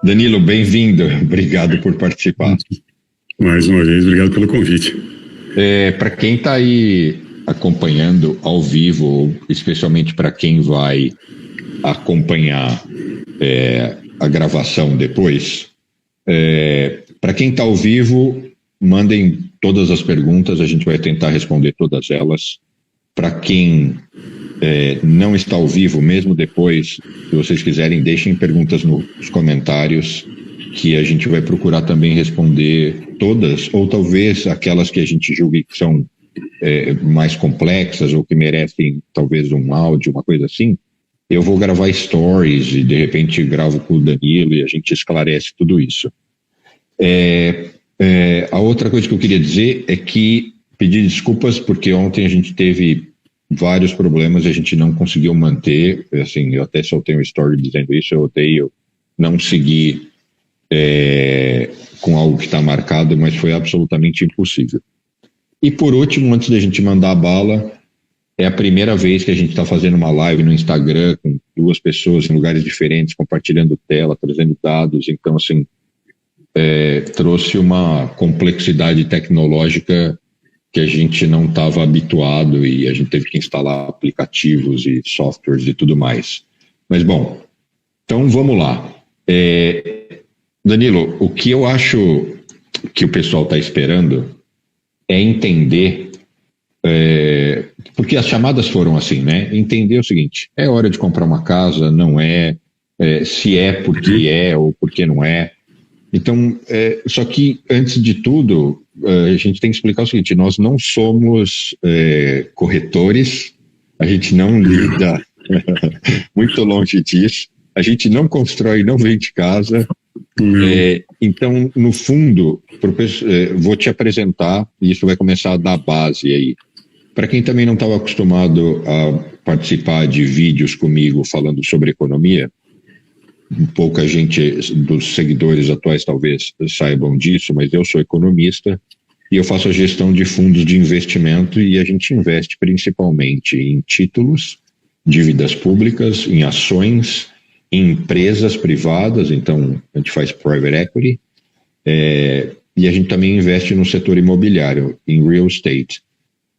Danilo, bem-vindo. Obrigado por participar. Mais uma vez, obrigado pelo convite. Para quem está aí acompanhando ao vivo, especialmente para quem vai acompanhar a gravação depois, para quem está ao vivo, mandem todas as perguntas, a gente vai tentar responder todas elas. Para quem não está ao vivo, mesmo depois, se vocês quiserem, deixem perguntas nos comentários, que a gente vai procurar também responder todas, ou talvez aquelas que a gente julgue que são mais complexas ou que merecem talvez um áudio, uma coisa assim. Eu vou gravar stories e de repente gravo com o Danilo e a gente esclarece tudo isso. A outra coisa que eu queria dizer é que pedir desculpas porque ontem a gente teve vários problemas e a gente não conseguiu manter, assim, eu até soltei um story dizendo isso, eu odeio não seguir com algo que está marcado, mas foi absolutamente impossível. E por último, antes da gente mandar a bala, é a primeira vez que a gente está fazendo uma live no Instagram com duas pessoas em lugares diferentes, compartilhando tela, trazendo dados, então assim, trouxe uma complexidade tecnológica que a gente não estava habituado e a gente teve que instalar aplicativos e softwares e tudo mais. Mas bom, então vamos lá. Danilo, o que eu acho que o pessoal está esperando é entender, porque as chamadas foram assim, né? Entender o seguinte, é hora de comprar uma casa, não é, se é porque é ou porque não é. Então, só que antes de tudo, a gente tem que explicar o seguinte, nós não somos corretores, a gente não lida muito longe disso, a gente não constrói, não vende casa. Então, no fundo, vou te apresentar, e isso vai começar a dar base aí. Para quem também não estava acostumado a participar de vídeos comigo falando sobre economia, pouca gente dos seguidores atuais talvez saibam disso, mas eu sou economista e eu faço a gestão de fundos de investimento e a gente investe principalmente em títulos, dívidas públicas, em ações, em empresas privadas, então a gente faz private equity, e a gente também investe no setor imobiliário, em real estate.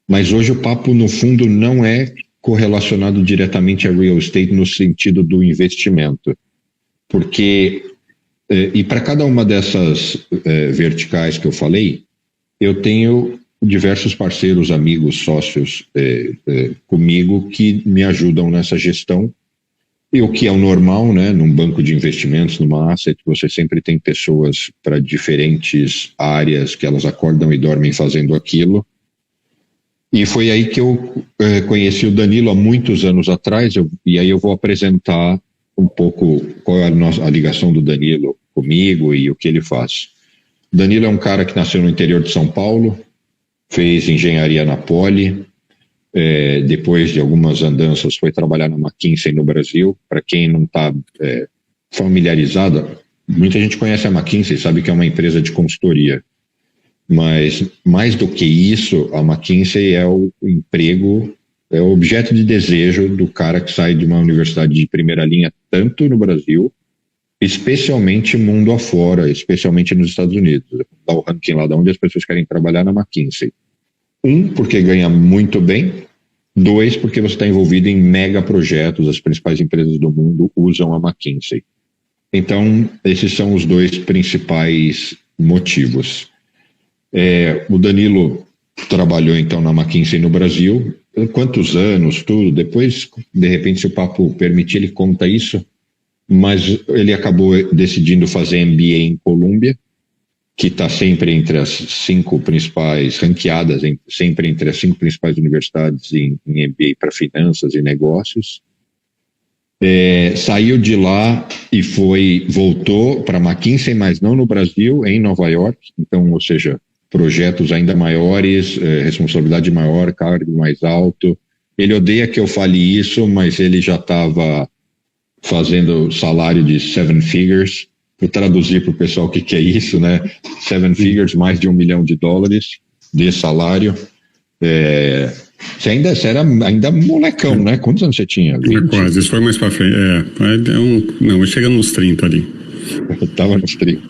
Mas hoje o papo, no fundo, não é correlacionado diretamente a real estate no sentido do investimento. Porque, e para cada uma dessas verticais que eu falei, eu tenho diversos parceiros, amigos, sócios comigo que me ajudam nessa gestão. E o que é o normal, né? Num banco de investimentos, numa asset, você sempre tem pessoas para diferentes áreas que elas acordam e dormem fazendo aquilo. E foi aí que eu conheci o Danilo há muitos anos atrás, e aí eu vou apresentar um pouco qual é a ligação do Danilo comigo e o que ele faz. O Danilo é um cara que nasceu no interior de São Paulo, fez engenharia na Poli, depois de algumas andanças foi trabalhar na McKinsey no Brasil. Para quem não está familiarizado, muita gente conhece a McKinsey, sabe que é uma empresa de consultoria, mas mais do que isso, a McKinsey é o emprego, é o objeto de desejo do cara que sai de uma universidade de primeira linha, tanto no Brasil, especialmente mundo afora, especialmente nos Estados Unidos. Dá o ranking lá de onde as pessoas querem trabalhar na McKinsey. Porque ganha muito bem. 2, porque você está envolvido em mega projetos, as principais empresas do mundo usam a McKinsey. Então, esses são os 2 principais motivos. O Danilo trabalhou então na McKinsey no Brasil, quantos anos, tudo, depois, de repente, se o papo permitir, ele conta isso, mas ele acabou decidindo fazer MBA em Colômbia, que está sempre entre as 5 principais, ranqueadas, sempre entre as 5 principais universidades em MBA para finanças e negócios. Saiu de lá e voltou para a McKinsey, mas não no Brasil, em Nova York, então, ou seja, projetos ainda maiores, responsabilidade maior, cargo mais alto. Ele odeia que eu fale isso, mas ele já estava fazendo salário de 7 figures. Vou traduzir para o pessoal o que é isso, né? 7 figures, mais de $1 milhão de salário. Você era ainda molecão, né? Quantos anos você tinha? 20? Quase, isso foi mais para frente. Não, chega nos 30 ali. Estava nos 30.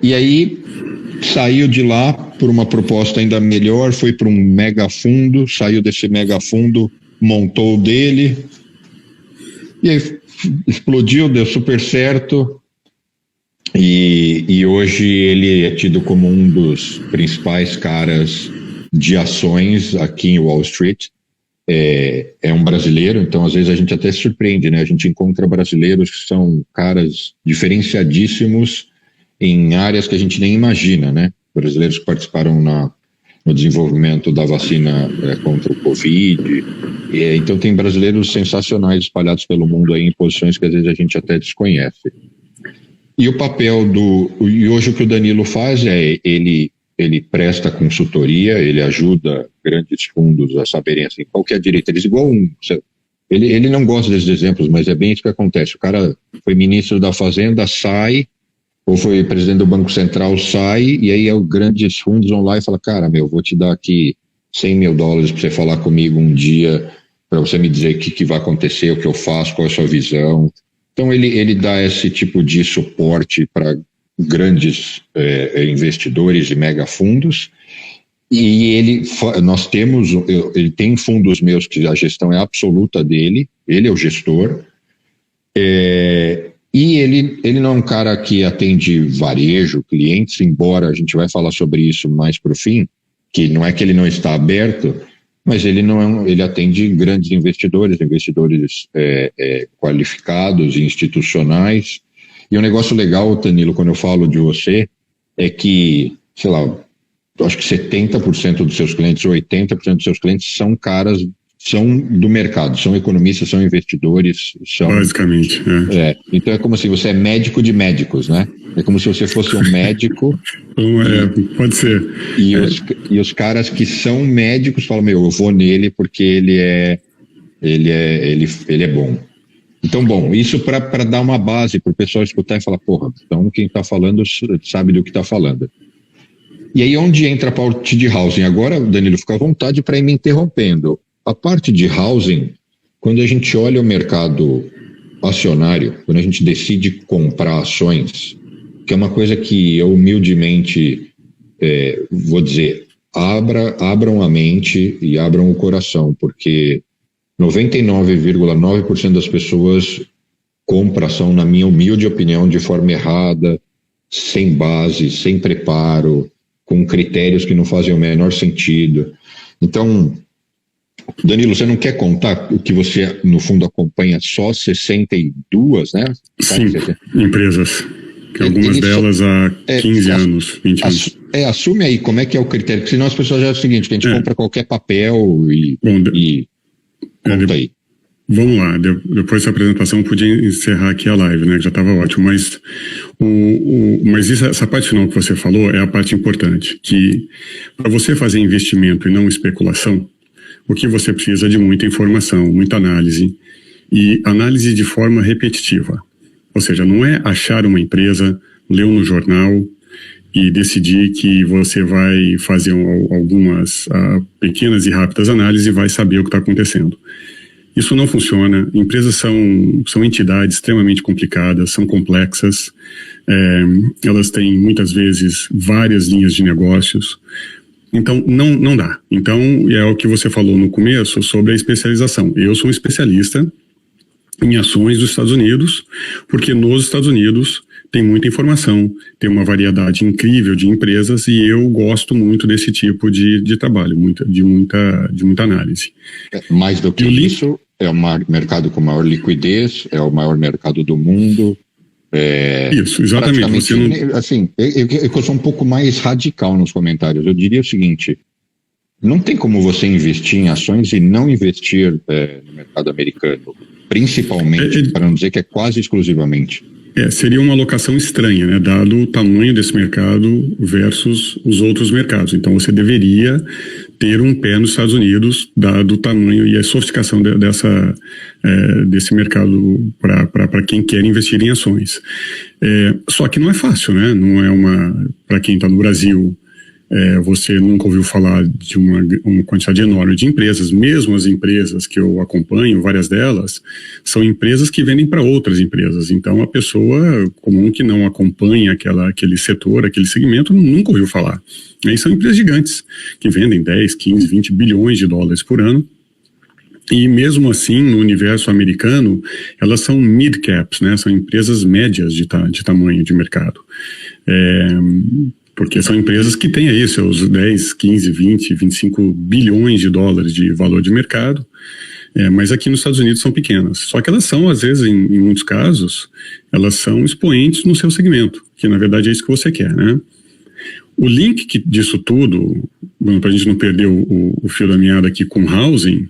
E aí saiu de lá por uma proposta ainda melhor, foi para um mega fundo, saiu desse mega fundo, montou o dele, e aí explodiu, deu super certo, e hoje ele é tido como um dos principais caras de ações aqui em Wall Street. É um brasileiro, então às vezes a gente até se surpreende, né? A gente encontra brasileiros que são caras diferenciadíssimos em áreas que a gente nem imagina, né? Brasileiros que participaram no desenvolvimento da vacina contra o Covid. Então tem brasileiros sensacionais espalhados pelo mundo aí em posições que às vezes a gente até desconhece. E o papel e hoje o que o Danilo faz é ele presta consultoria, ele ajuda grandes fundos a saberem assim, qual que é a direita. Eles igual ele não gosta desses exemplos, mas é bem isso que acontece. O cara foi ministro da Fazenda, sai, ou foi presidente do Banco Central, sai, e aí os grandes fundos vão lá e falam, cara, vou te dar aqui $100 mil para você falar comigo um dia, para você me dizer o que vai acontecer, o que eu faço, qual é a sua visão. Então ele dá esse tipo de suporte para grandes investidores e megafundos, e ele tem fundos meus que a gestão é absoluta dele, ele é o gestor, e ele não é um cara que atende varejo, clientes, embora a gente vai falar sobre isso mais para o fim, que não é que ele não está aberto, mas ele atende grandes investidores qualificados e institucionais. E um negócio legal, Danilo, quando eu falo de você, é que, sei lá, eu acho que 70% dos seus clientes, 80% dos seus clientes são do mercado, são economistas, são investidores. Basicamente, então é como se você é médico de médicos, né? É como se você fosse um médico. Pode ser. E os caras que são médicos falam, eu vou nele porque ele é bom. Então, bom, isso para dar uma base para o pessoal escutar e falar, porra, então quem está falando sabe do que está falando. E aí onde entra a parte de housing? Agora, Danilo, fica à vontade para ir me interrompendo. A parte de housing, quando a gente olha o mercado acionário, quando a gente decide comprar ações, que é uma coisa que eu humildemente vou dizer, abram a mente e abram o coração, porque 99,9% das pessoas compram ação, na minha humilde opinião, de forma errada, sem base, sem preparo, com critérios que não fazem o menor sentido. Então, Danilo, você não quer contar o que você, no fundo, acompanha só 62, né? Sim, empresas. Algumas delas há 15 anos, 20 anos. Assume aí como é que é o critério, porque senão as pessoas já é o seguinte, que a gente compra qualquer papel e conta aí. Vamos lá, depois dessa apresentação eu podia encerrar aqui a live, né, que já estava ótimo, mas essa parte final que você falou é a parte importante, que para você fazer investimento e não especulação, o que você precisa é de muita informação, muita análise, e análise de forma repetitiva. Ou seja, não é achar uma empresa, ler no jornal e decidir que você vai fazer algumas pequenas e rápidas análises e vai saber o que está acontecendo. Isso não funciona. Empresas são entidades extremamente complicadas, são complexas, elas têm muitas vezes várias linhas de negócios. Então, não dá. Então, é o que você falou no começo sobre a especialização. Eu sou um especialista em ações dos Estados Unidos, porque nos Estados Unidos tem muita informação, tem uma variedade incrível de empresas e eu gosto muito desse tipo de trabalho, de muita análise. Mais do que isso, é o mercado com maior liquidez, é o maior mercado do mundo. Isso, exatamente. Você não... Assim, eu sou um pouco mais radical nos comentários. Eu diria o seguinte, não tem como você investir em ações e não investir no mercado americano, principalmente, para não dizer que é quase exclusivamente. Seria uma alocação estranha, né, dado o tamanho desse mercado versus os outros mercados. Então você deveria ter um pé nos Estados Unidos, dado o tamanho e a sofisticação desse mercado para quem quer investir em ações. Só que não é fácil, né? Não é para quem está no Brasil, você nunca ouviu falar de uma quantidade enorme de empresas. Mesmo as empresas que eu acompanho, várias delas, são empresas que vendem para outras empresas. Então, a pessoa comum que não acompanha aquele setor, aquele segmento, nunca ouviu falar. Aí são empresas gigantes, que vendem 10, 15, 20 bilhões de dólares por ano. E mesmo assim, no universo americano, elas são mid-caps, né? São empresas médias de tamanho de mercado. Porque são empresas que têm aí seus 10, 15, 20, 25 bilhões de dólares de valor de mercado, mas aqui nos Estados Unidos são pequenas. Só que elas são, às vezes, em muitos casos, elas são expoentes no seu segmento, que na verdade é isso que você quer, né? O link disso tudo, para a gente não perder o fio da meada aqui com housing,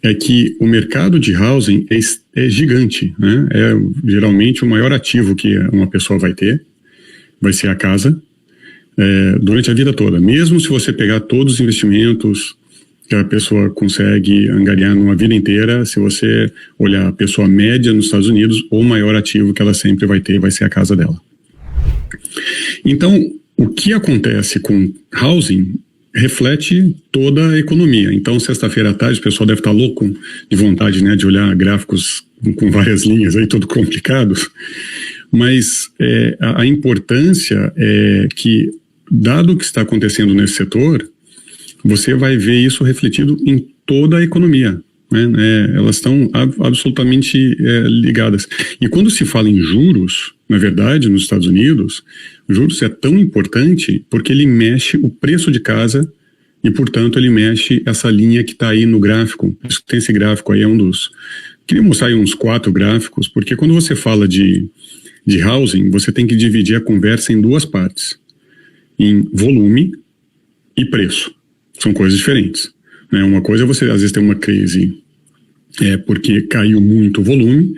é que o mercado de housing é gigante, né? Geralmente o maior ativo que uma pessoa vai ter, vai ser a casa, durante a vida toda. Mesmo se você pegar todos os investimentos que a pessoa consegue angariar numa vida inteira, se você olhar a pessoa média nos Estados Unidos, o maior ativo que ela sempre vai ter vai ser a casa dela. Então, o que acontece com housing reflete toda a economia. Então, sexta-feira à tarde, o pessoal deve estar louco de vontade, né, de olhar gráficos com várias linhas aí, todo complicados. Mas a importância é que, dado o que está acontecendo nesse setor, você vai ver isso refletido em toda a economia, né? Elas estão absolutamente ligadas. E quando se fala em juros, na verdade, nos Estados Unidos, juros é tão importante porque ele mexe o preço de casa e, portanto, ele mexe essa linha que está aí no gráfico. Tem esse gráfico aí, é um dos... Queria mostrar aí uns 4 gráficos, porque quando você fala de housing, você tem que dividir a conversa em 2 partes, em volume e preço. São coisas diferentes, né? Uma coisa é você, às vezes, tem uma crise porque caiu muito o volume,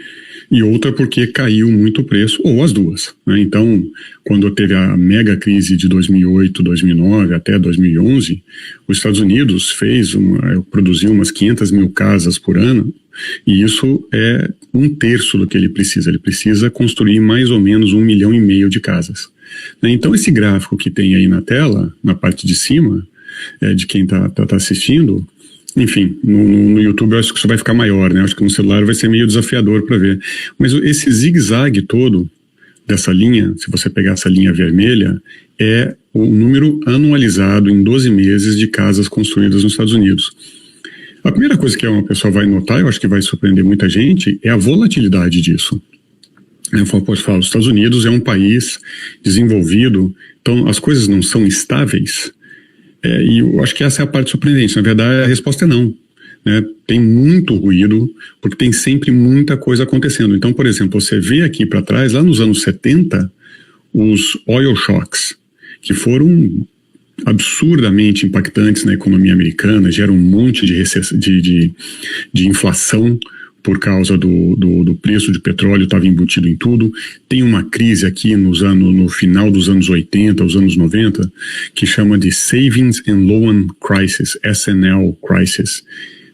e outra porque caiu muito o preço, ou as duas, né? Então, quando teve a mega crise de 2008, 2009 até 2011, os Estados Unidos produziu umas 500 mil casas por ano, e isso é 1/3 do que ele precisa. Ele precisa construir mais ou menos 1,5 milhão de casas, né? Então, esse gráfico que tem aí na tela, na parte de cima, de quem está assistindo, enfim, no YouTube eu acho que isso vai ficar maior, né? Acho que no celular vai ser meio desafiador para ver. Mas esse zigue-zague todo dessa linha, se você pegar essa linha vermelha, é o número anualizado em 12 meses de casas construídas nos Estados Unidos. A primeira coisa que uma pessoa vai notar, eu acho que vai surpreender muita gente, é a volatilidade disso. Eu posso falar, os Estados Unidos é um país desenvolvido, então as coisas não são estáveis. E eu acho que essa é a parte surpreendente. Na verdade, a resposta é não, né? Tem muito ruído, porque tem sempre muita coisa acontecendo. Então, por exemplo, você vê aqui para trás, lá nos anos 70, os oil shocks, que foram absurdamente impactantes na economia americana, geram um monte de inflação por causa do preço de petróleo, estava embutido em tudo. Tem uma crise aqui no final dos anos 80, os anos 90, que chama de Savings and Loan Crisis, SNL Crisis.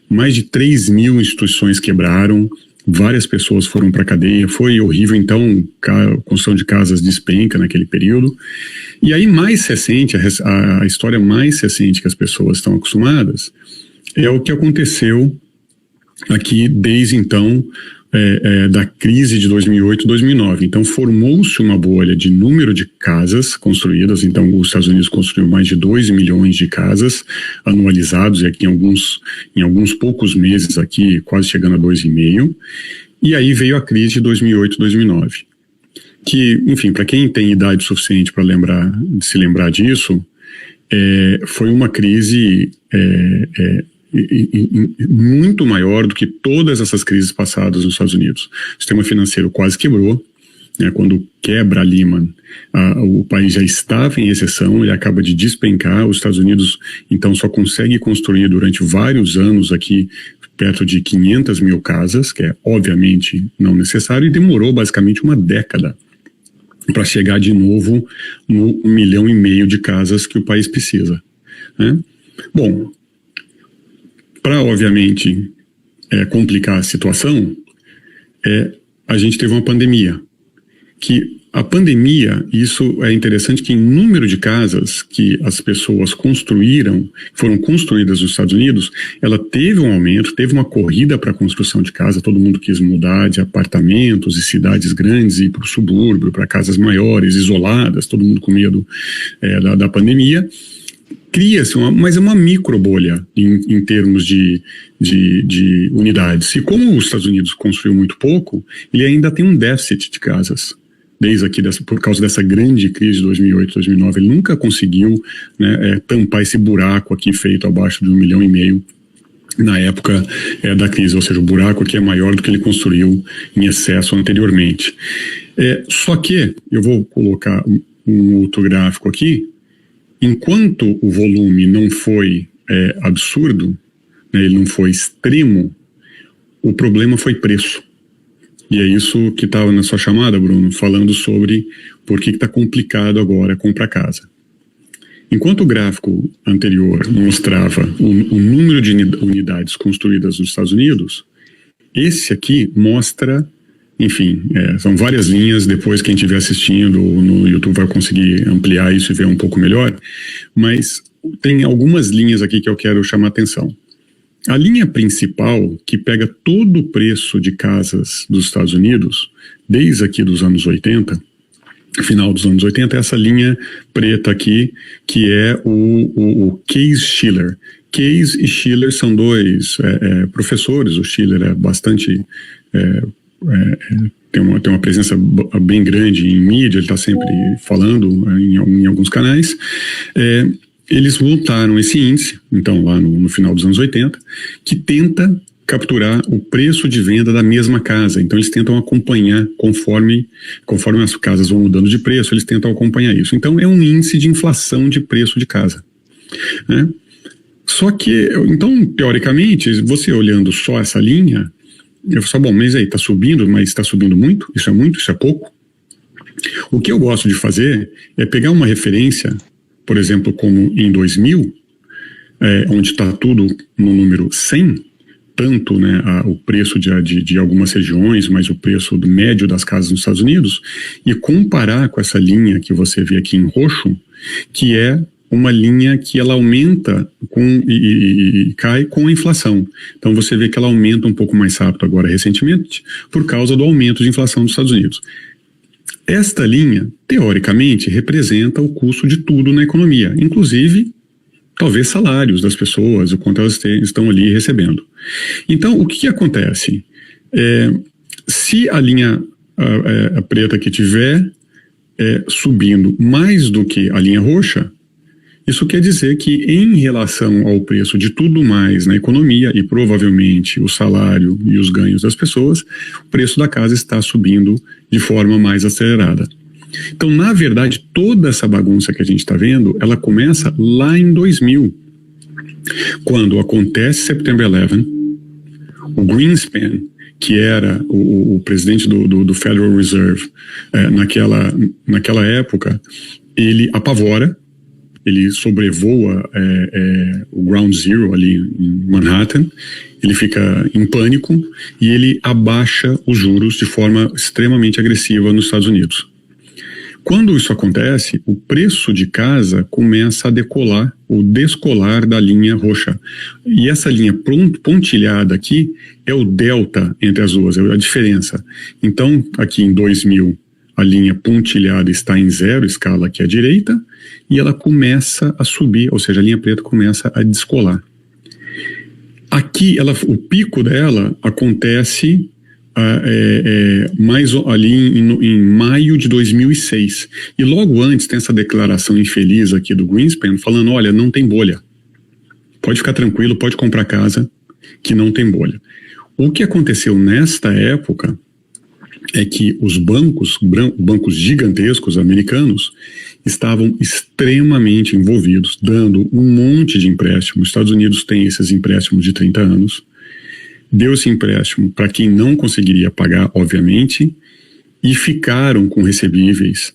Mais de 3 mil instituições quebraram, várias pessoas foram para a cadeia, foi horrível. Então, a construção de casas despenca naquele período. E aí, mais recente, a história mais recente que as pessoas estão acostumadas é o que aconteceu aqui desde então, da crise de 2008 e 2009. Então, formou-se uma bolha de número de casas construídas. Então, os Estados Unidos construiu mais de 2 milhões de casas anualizados, e aqui em alguns poucos meses aqui, quase chegando a 2,5. E aí veio a crise de 2008 e 2009. Que, enfim, para quem tem idade suficiente para se lembrar disso, foi uma crise muito maior do que todas essas crises passadas nos Estados Unidos. O sistema financeiro quase quebrou, né? Quando quebra a Lehman, o país já estava em recessão, ele acaba de despencar. Os Estados Unidos, então, só consegue construir durante vários anos aqui perto de 500 mil casas, que é obviamente não necessário, e demorou basicamente uma década para chegar de novo no 1,5 milhão de casas que o país precisa, né? Bom, para, obviamente, complicar a situação, a gente teve uma pandemia, que A pandemia, isso é interessante que em número de casas que as pessoas foram construídas nos Estados Unidos, ela teve um aumento, teve uma corrida para a construção de casa, todo mundo quis mudar de apartamentos e cidades grandes e ir para o subúrbio, para casas maiores, isoladas, todo mundo com medo da pandemia. Cria-se mas é uma micro bolha em termos de unidades. E como os Estados Unidos construiu muito pouco, ele ainda tem um déficit de casas. Desde aqui, por causa dessa grande crise de 2008, 2009, ele nunca conseguiu, né, tampar esse buraco aqui feito abaixo de 1,5 milhão na época da crise, ou seja, o buraco aqui é maior do que ele construiu em excesso anteriormente. Só que, eu vou colocar um outro gráfico aqui, enquanto o volume não foi absurdo, né, ele não foi extremo, o problema foi preço. E é isso que estava na sua chamada, Bruno, falando sobre por que está complicado agora comprar casa. Enquanto o gráfico anterior mostrava o número de unidades construídas nos Estados Unidos, esse aqui mostra, enfim, são várias linhas, depois quem estiver assistindo no YouTube vai conseguir ampliar isso e ver um pouco melhor, mas tem algumas linhas aqui que eu quero chamar a atenção. A linha principal, que pega todo o preço de casas dos Estados Unidos, desde aqui dos anos 80, final dos anos 80, é essa linha preta aqui, que é o Case-Shiller. Case e Shiller são dois professores, o Shiller é bastante... tem uma presença bem grande em mídia, ele está sempre falando em alguns canais. Eles montaram esse índice, então lá no final dos anos 80, que tenta capturar o preço de venda da mesma casa. Então eles tentam acompanhar conforme as casas vão mudando de preço, eles tentam acompanhar isso. Então é um índice de inflação de preço de casa, né? Só que, então, teoricamente, você olhando só essa linha, eu falo, bom, mas aí está subindo, mas está subindo muito? Isso é pouco? O que eu gosto de fazer é pegar uma referência, por exemplo, como em 2000, onde está tudo no número 100, tanto, né, o preço de algumas regiões, mas o preço do médio das casas nos Estados Unidos, e comparar com essa linha que você vê aqui em roxo, que é uma linha que ela aumenta e cai com a inflação. Então você vê que ela aumenta um pouco mais rápido agora recentemente, por causa do aumento de inflação dos Estados Unidos. Esta linha, teoricamente, representa o custo de tudo na economia, inclusive, talvez, salários das pessoas, o quanto elas estão ali recebendo. Então, o que acontece? Se a linha preta que estiver subindo mais do que a linha roxa, isso quer dizer que, em relação ao preço de tudo mais na economia, e provavelmente o salário e os ganhos das pessoas, o preço da casa está subindo de forma mais acelerada. Então, na verdade, toda essa bagunça que a gente está vendo, ela começa lá em 2000, quando acontece September 11, o Greenspan, que era o presidente do Federal Reserve naquela época, ele apavora, ele sobrevoa o Ground Zero ali em Manhattan, ele fica em pânico e ele abaixa os juros de forma extremamente agressiva nos Estados Unidos. Quando isso acontece, o preço de casa começa a decolar ou descolar da linha roxa. E essa linha pontilhada aqui é o delta entre as duas, é a diferença. Então, aqui em 2000, a linha pontilhada está em 0, escala aqui à direita, e ela começa a subir, ou seja, a linha preta começa a descolar. Aqui, o pico dela acontece mais ali em maio de 2006. E logo antes tem essa declaração infeliz aqui do Greenspan, falando, olha, não tem bolha. Pode ficar tranquilo, pode comprar casa, que não tem bolha. O que aconteceu nesta época é que os bancos gigantescos americanos estavam extremamente envolvidos, dando um monte de empréstimos. Os Estados Unidos têm esses empréstimos de 30 anos. Deu esse empréstimo para quem não conseguiria pagar, obviamente, e ficaram com recebíveis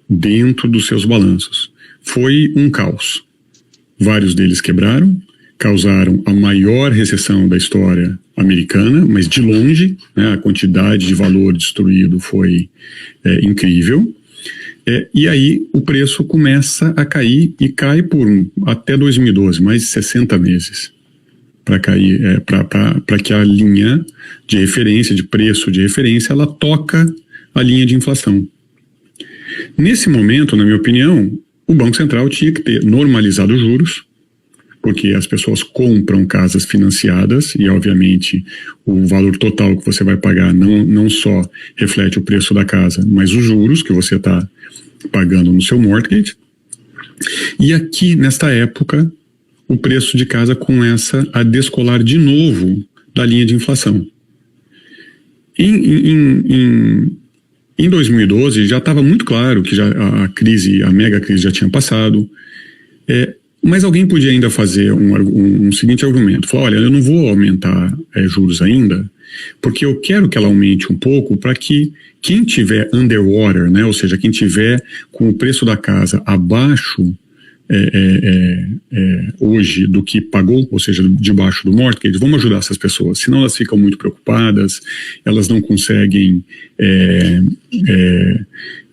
dentro dos seus balanços. Foi um caos. Vários deles quebraram, causaram a maior recessão da história americana, mas de longe, né, a quantidade de valor destruído foi incrível. E aí o preço começa a cair e cai por até 2012, mais de 60 meses para cair, para que a linha de referência, de preço de referência, ela toca a linha de inflação. Nesse momento, na minha opinião, o Banco Central tinha que ter normalizado os juros, porque as pessoas compram casas financiadas e, obviamente, o valor total que você vai pagar não só reflete o preço da casa, mas os juros que você está pagando no seu mortgage. E aqui, nesta época, o preço de casa começa a descolar de novo da linha de inflação. Em 2012 já estava muito claro que já a mega crise já tinha passado, mas alguém podia ainda fazer um seguinte argumento, falar, olha, eu não vou aumentar juros ainda, porque eu quero que ela aumente um pouco para que quem tiver underwater, né, ou seja, quem tiver com o preço da casa abaixo hoje do que pagou, ou seja, debaixo do mortgage, vamos ajudar essas pessoas, senão elas ficam muito preocupadas, elas não conseguem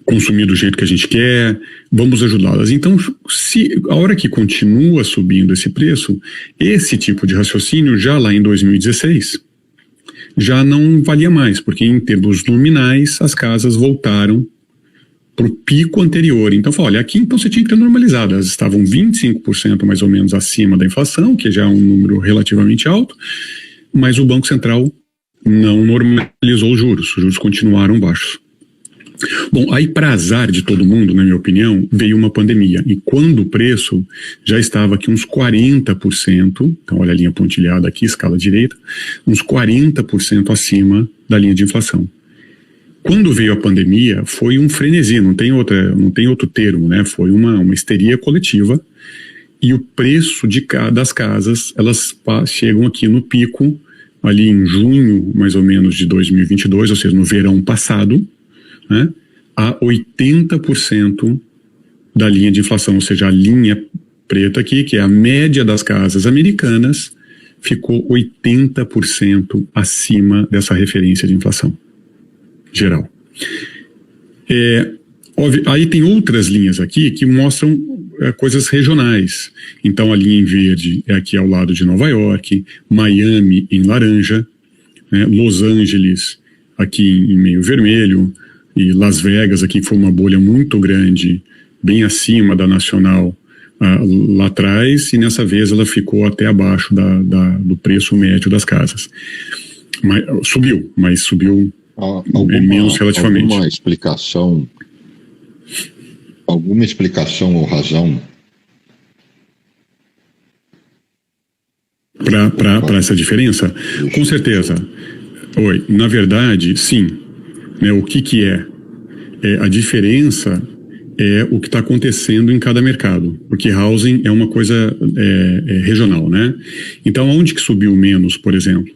consumir do jeito que a gente quer, vamos ajudá-las. Então, se a hora que continua subindo esse preço, esse tipo de raciocínio, já lá em 2016, já não valia mais, porque em termos nominais, as casas voltaram para o pico anterior. Então, olha, aqui então você tinha que ter normalizado. Elas estavam 25% mais ou menos acima da inflação, que já é um número relativamente alto, mas o Banco Central não normalizou os juros continuaram baixos. Bom, aí para azar de todo mundo, na minha opinião, veio uma pandemia. E quando o preço já estava aqui uns 40%, então olha a linha pontilhada aqui, escala direita, uns 40% acima da linha de inflação. Quando veio a pandemia, foi um frenesi, não tem outro termo, né? Foi uma histeria coletiva. E o preço das casas, elas chegam aqui no pico, ali em junho, mais ou menos, de 2022, ou seja, no verão passado, né, a 80% da linha de inflação, ou seja, a linha preta aqui, que é a média das casas americanas, ficou 80% acima dessa referência de inflação geral. Aí tem outras linhas aqui que mostram coisas regionais. Então a linha em verde é aqui ao lado de Nova York, Miami em laranja, né, Los Angeles aqui em meio vermelho, e Las Vegas aqui foi uma bolha muito grande, bem acima da nacional lá atrás, e nessa vez ela ficou até abaixo do preço médio das casas. Mas subiu menos relativamente. Alguma explicação ou razão para essa diferença? Com certeza. Na verdade, sim. O que é? A diferença é o que está acontecendo em cada mercado, porque housing é uma coisa regional, né? Então, onde que subiu menos, por exemplo?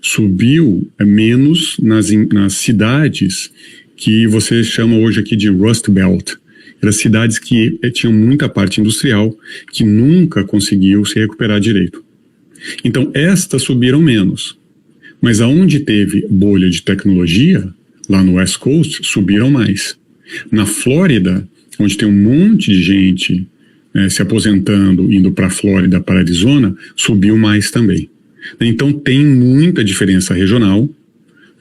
Subiu menos nas cidades que você chama hoje aqui de Rust Belt. Eram cidades que tinham muita parte industrial que nunca conseguiu se recuperar direito. Então, estas subiram menos. Mas aonde teve bolha de tecnologia, lá no West Coast, subiram mais. Na Flórida, onde tem um monte de gente se aposentando, indo para a Flórida, para Arizona, subiu mais também. Então tem muita diferença regional,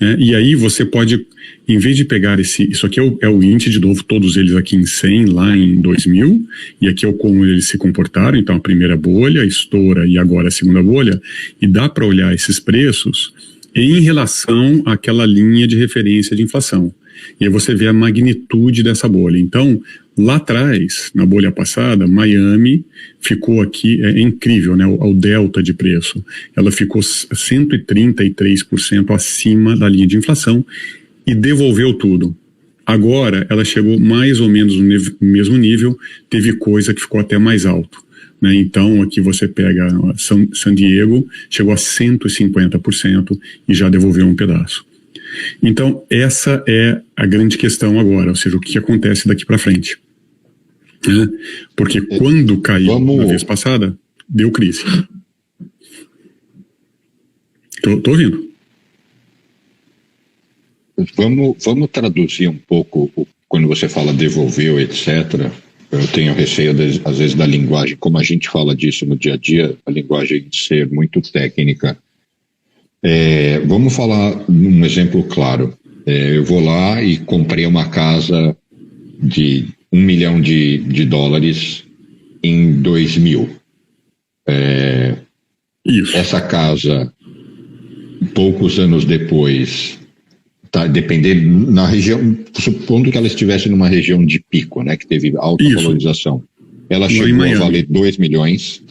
né? E aí você pode, em vez de pegar isso aqui é o índice, de novo, todos eles aqui em 100, lá em 2000, e aqui é como eles se comportaram, então a primeira bolha, a estoura e agora a segunda bolha, e dá para olhar esses preços em relação àquela linha de referência de inflação. E aí você vê a magnitude dessa bolha. Então, lá atrás, na bolha passada, Miami ficou aqui, é incrível, né, o delta de preço. Ela ficou 133% acima da linha de inflação e devolveu tudo. Agora, ela chegou mais ou menos no mesmo nível, teve coisa que ficou até mais alto. Né? Então, aqui você pega San Diego, chegou a 150% e já devolveu um pedaço. Então, essa é a grande questão agora, ou seja, o que acontece daqui para frente. Né? Porque quando caiu na vez passada, deu crise. Tô ouvindo. Vamos traduzir um pouco quando você fala devolveu, etc., eu tenho receio, às vezes, da linguagem, como a gente fala disso no dia a dia, a linguagem de ser muito técnica. Vamos falar um exemplo claro. Eu vou lá e comprei uma casa de $1 milhão em 2000. Isso. Essa casa, poucos anos depois, dependendo na região, supondo que ela estivesse numa região de pico, né, que teve alta valorização, ela lá chegou a valer 2 milhões.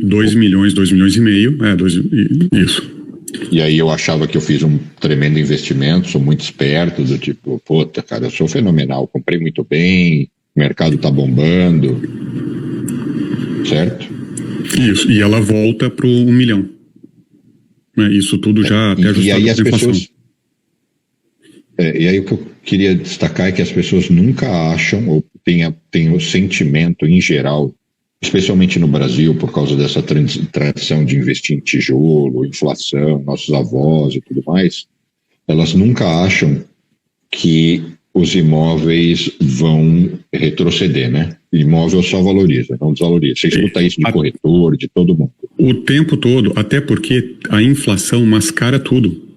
2 milhões, 2 milhões e meio, isso. E aí eu achava que eu fiz um tremendo investimento, sou muito esperto, do tipo, puta, cara, eu sou fenomenal, comprei muito bem, o mercado tá bombando, certo? Isso, e ela volta pro 1 milhão. Isso tudo já até ajustado. E aí as pessoas... e aí o que eu queria destacar é que as pessoas nunca acham, ou têm o sentimento em geral, especialmente no Brasil, por causa dessa tradição de investir em tijolo, inflação, nossos avós e tudo mais, elas nunca acham que os imóveis vão retroceder, né? Imóvel só valoriza, não desvaloriza. Você escuta isso de corretor, de todo mundo. O tempo todo, até porque a inflação mascara tudo.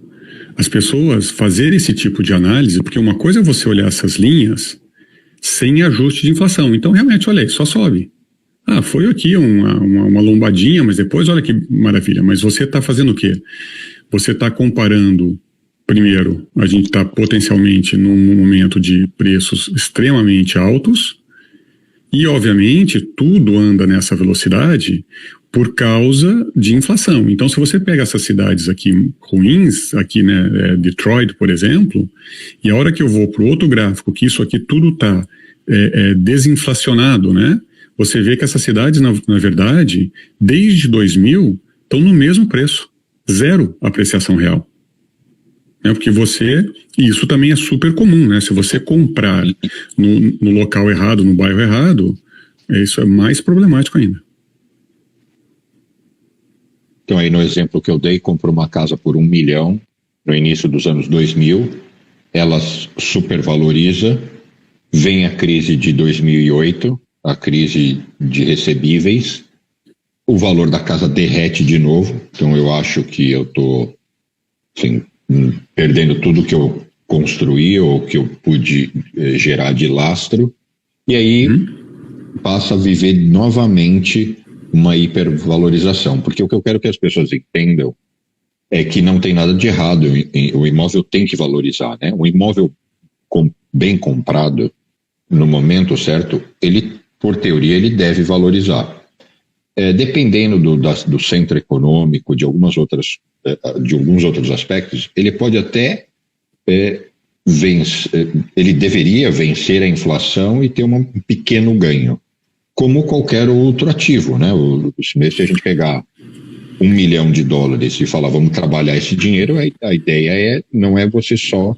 As pessoas fazerem esse tipo de análise, porque uma coisa é você olhar essas linhas sem ajuste de inflação. Então, realmente, olha aí, só sobe. Foi aqui uma lombadinha, mas depois, olha que maravilha. Mas você está fazendo o quê? Você está comparando, primeiro, a gente está potencialmente num momento de preços extremamente altos e, obviamente, tudo anda nessa velocidade por causa de inflação. Então, se você pega essas cidades aqui ruins, aqui, né, Detroit, por exemplo, e a hora que eu vou para o outro gráfico, que isso aqui tudo está desinflacionado, né? Você vê que essas cidades, na verdade, desde 2000, estão no mesmo preço. 0 apreciação real. Porque e isso também é super comum, né? Se você comprar no local errado, no bairro errado, isso é mais problemático ainda. Então, aí no exemplo que eu dei, comprou uma casa por 1 milhão no início dos anos 2000, ela supervaloriza, vem a crise de 2008, a crise de recebíveis, o valor da casa derrete de novo, então eu acho que eu estou perdendo tudo que eu construí ou que eu pude gerar de lastro, e aí passa a viver novamente uma hipervalorização, porque o que eu quero que as pessoas entendam é que não tem nada de errado, o imóvel tem que valorizar, né? Um imóvel bem comprado, no momento certo, ele, por teoria, ele deve valorizar. Dependendo do centro econômico, de alguns outros aspectos, ele pode até ele deveria vencer a inflação e ter um pequeno ganho, como qualquer outro ativo, né? Se a gente pegar $1 milhão e falar vamos trabalhar esse dinheiro, a ideia não é você só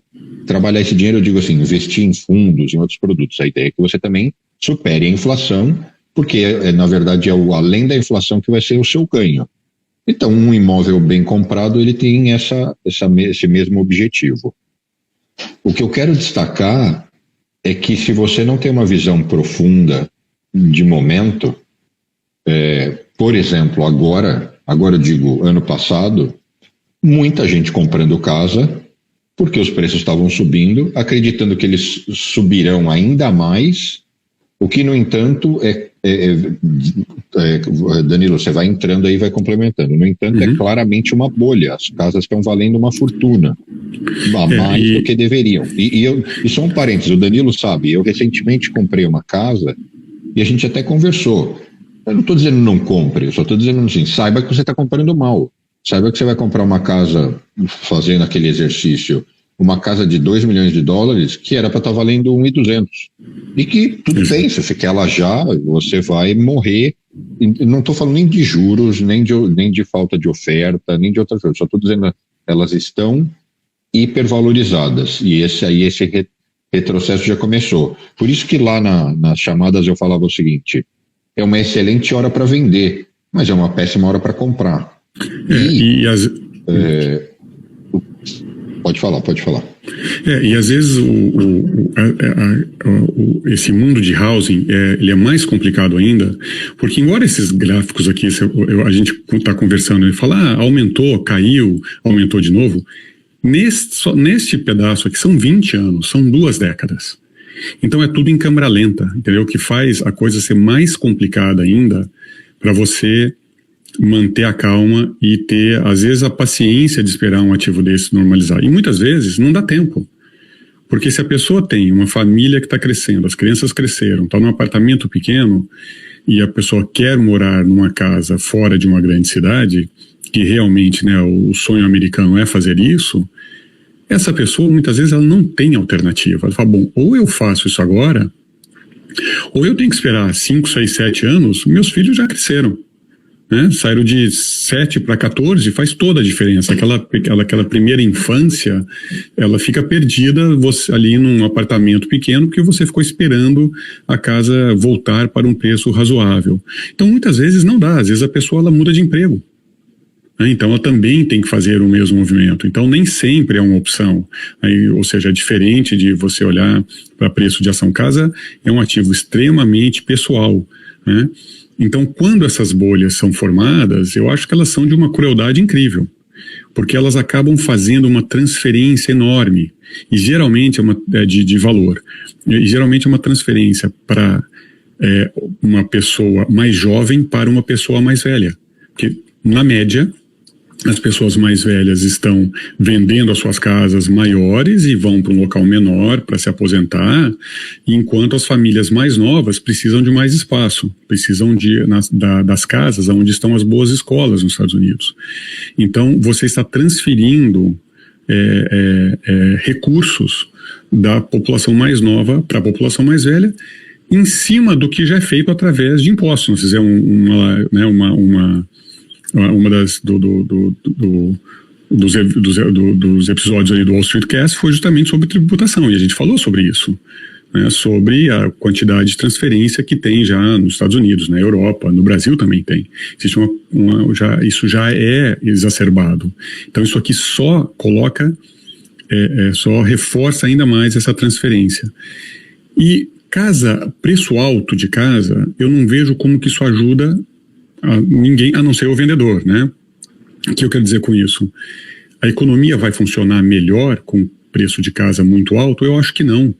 trabalhar esse dinheiro, eu digo assim, investir em fundos, em outros produtos. A ideia é que você também supere a inflação, porque na verdade além da inflação que vai ser o seu ganho. Então, um imóvel bem comprado, ele tem esse mesmo objetivo. O que eu quero destacar é que se você não tem uma visão profunda de momento, por exemplo, agora eu digo ano passado, muita gente comprando casa porque os preços estavam subindo, acreditando que eles subirão ainda mais, o que, no entanto, Danilo, você vai entrando aí e vai complementando. No entanto, é claramente uma bolha. As casas estão valendo uma fortuna, mais do que deveriam. E só um parênteses, o Danilo sabe, eu recentemente comprei uma casa e a gente até conversou. Eu não estou dizendo não compre, eu só estou dizendo assim, saiba que você está comprando mal. Saiba que você vai comprar uma casa, fazendo aquele exercício, uma casa de $2 milhões, que era para estar valendo 1.200. E que tudo bem, se você quer ela já, você vai morrer. E não estou falando nem de juros, nem de falta de oferta, nem de outras coisas. Só estou dizendo elas estão hipervalorizadas. E esse retrocesso já começou. Por isso que lá nas chamadas eu falava o seguinte, é uma excelente hora para vender, mas é uma péssima hora para comprar. Pode falar. E às vezes esse mundo de housing ele é mais complicado ainda, porque embora esses gráficos aqui, a gente está conversando e fala, aumentou, caiu, aumentou de novo, neste pedaço aqui são 20 anos, são 2 décadas. Então é tudo em câmera lenta, entendeu? O que faz a coisa ser mais complicada ainda para você manter a calma e ter, às vezes, a paciência de esperar um ativo desse normalizar. E muitas vezes não dá tempo. Porque se a pessoa tem uma família que está crescendo, as crianças cresceram, está num apartamento pequeno e a pessoa quer morar numa casa fora de uma grande cidade, que realmente, né, o sonho americano é fazer isso, essa pessoa muitas vezes ela não tem alternativa. Ela fala, bom, ou eu faço isso agora, ou eu tenho que esperar 5, 6, 7 anos, meus filhos já cresceram. Né? Saíram de 7 para 14, faz toda a diferença. Aquela primeira infância, ela fica perdida ali num apartamento pequeno porque você ficou esperando a casa voltar para um preço razoável. Então, muitas vezes não dá. Às vezes a pessoa ela muda de emprego. Né? Então, ela também tem que fazer o mesmo movimento. Então, nem sempre é uma opção. Ou seja, é diferente de você olhar para preço de ação. Casa é um ativo extremamente pessoal, né? Então, quando essas bolhas são formadas, eu acho que elas são de uma crueldade incrível, porque elas acabam fazendo uma transferência enorme, e geralmente de valor, e geralmente é uma transferência para uma pessoa mais jovem para uma pessoa mais velha, porque, na média, as pessoas mais velhas estão vendendo as suas casas maiores e vão para um local menor para se aposentar, enquanto as famílias mais novas precisam de mais espaço, precisam das casas onde estão as boas escolas nos Estados Unidos. Então, você está transferindo recursos da população mais nova para a população mais velha, em cima do que já é feito através de impostos. Se fizer uma dos episódios aí do Wall Street Cast foi justamente sobre tributação, e a gente falou sobre isso, né, sobre a quantidade de transferência que tem já nos Estados Unidos, na Europa, no Brasil também tem. Existe isso já é exacerbado. Então isso aqui só coloca, só reforça ainda mais essa transferência. E preço alto de casa, eu não vejo como que isso ajuda a ninguém, a não ser o vendedor, né? O que eu quero dizer com isso? A economia vai funcionar melhor com preço de casa muito alto? Eu acho que não,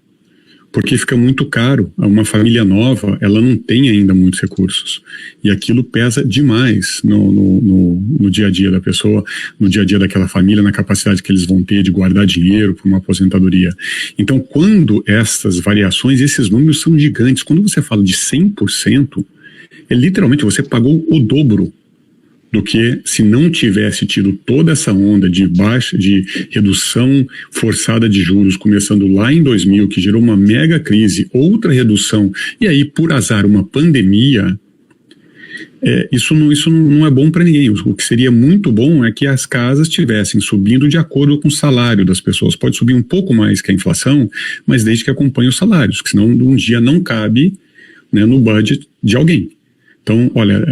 porque fica muito caro. Uma família nova, ela não tem ainda muitos recursos, e aquilo pesa demais no dia a dia da pessoa, no dia a dia daquela família, na capacidade que eles vão ter de guardar dinheiro para uma aposentadoria. Então, quando essas variações, esses números são gigantes, quando você fala de 100%, literalmente você pagou o dobro do que se não tivesse tido toda essa onda de redução forçada de juros, começando lá em 2000, que gerou uma mega crise, outra redução, e aí, por azar, uma pandemia. Isso não é bom para ninguém. O que seria muito bom é que as casas estivessem subindo de acordo com o salário das pessoas. Pode subir um pouco mais que a inflação, mas desde que acompanhe os salários, porque senão um dia não cabe, né, no budget de alguém. Então, olha,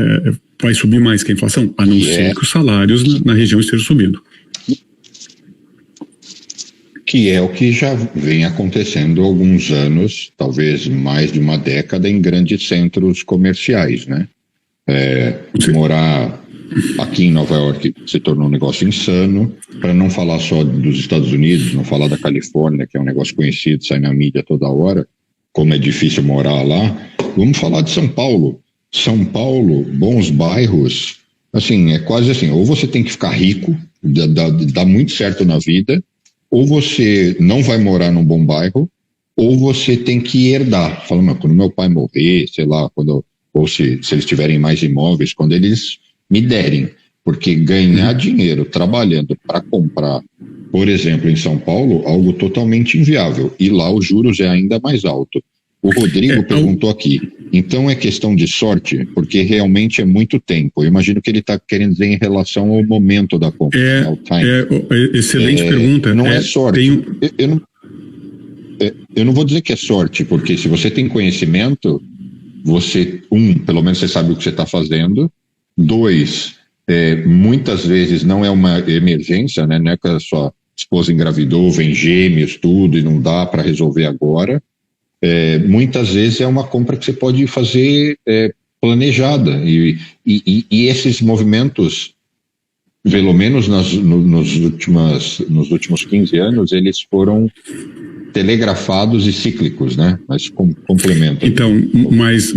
vai subir mais que a inflação? A não ser que os salários na região estejam subindo. Que é o que já vem acontecendo há alguns anos, talvez mais de uma década, em grandes centros comerciais, né? Morar aqui em Nova York se tornou um negócio insano, para não falar só dos Estados Unidos, não falar da Califórnia, que é um negócio conhecido, sai na mídia toda hora, como é difícil morar lá. Vamos falar de São Paulo. São Paulo, bons bairros, assim, é quase assim, ou você tem que ficar rico, dá muito certo na vida, ou você não vai morar num bom bairro, ou você tem que herdar. Fala, mas quando meu pai morrer, sei lá, ou se eles tiverem mais imóveis, quando eles me derem, porque ganhar dinheiro trabalhando para comprar, por exemplo, em São Paulo, algo totalmente inviável, e lá os juros é ainda mais alto. O Rodrigo perguntou aqui, então é questão de sorte, porque realmente é muito tempo. Eu imagino que ele está querendo dizer em relação ao momento da compra. Ao time. Excelente pergunta. Não é sorte. Eu não vou dizer que é sorte, porque se você tem conhecimento, pelo menos você sabe o que você está fazendo. 2, muitas vezes não é uma emergência, né? Não é que a sua esposa engravidou, vem gêmeos, tudo, e não dá para resolver agora, muitas vezes é uma compra que você pode fazer planejada. E esses movimentos, pelo menos nos últimos 15 anos, eles foram telegrafados e cíclicos, né? Mas complementam. Então, mas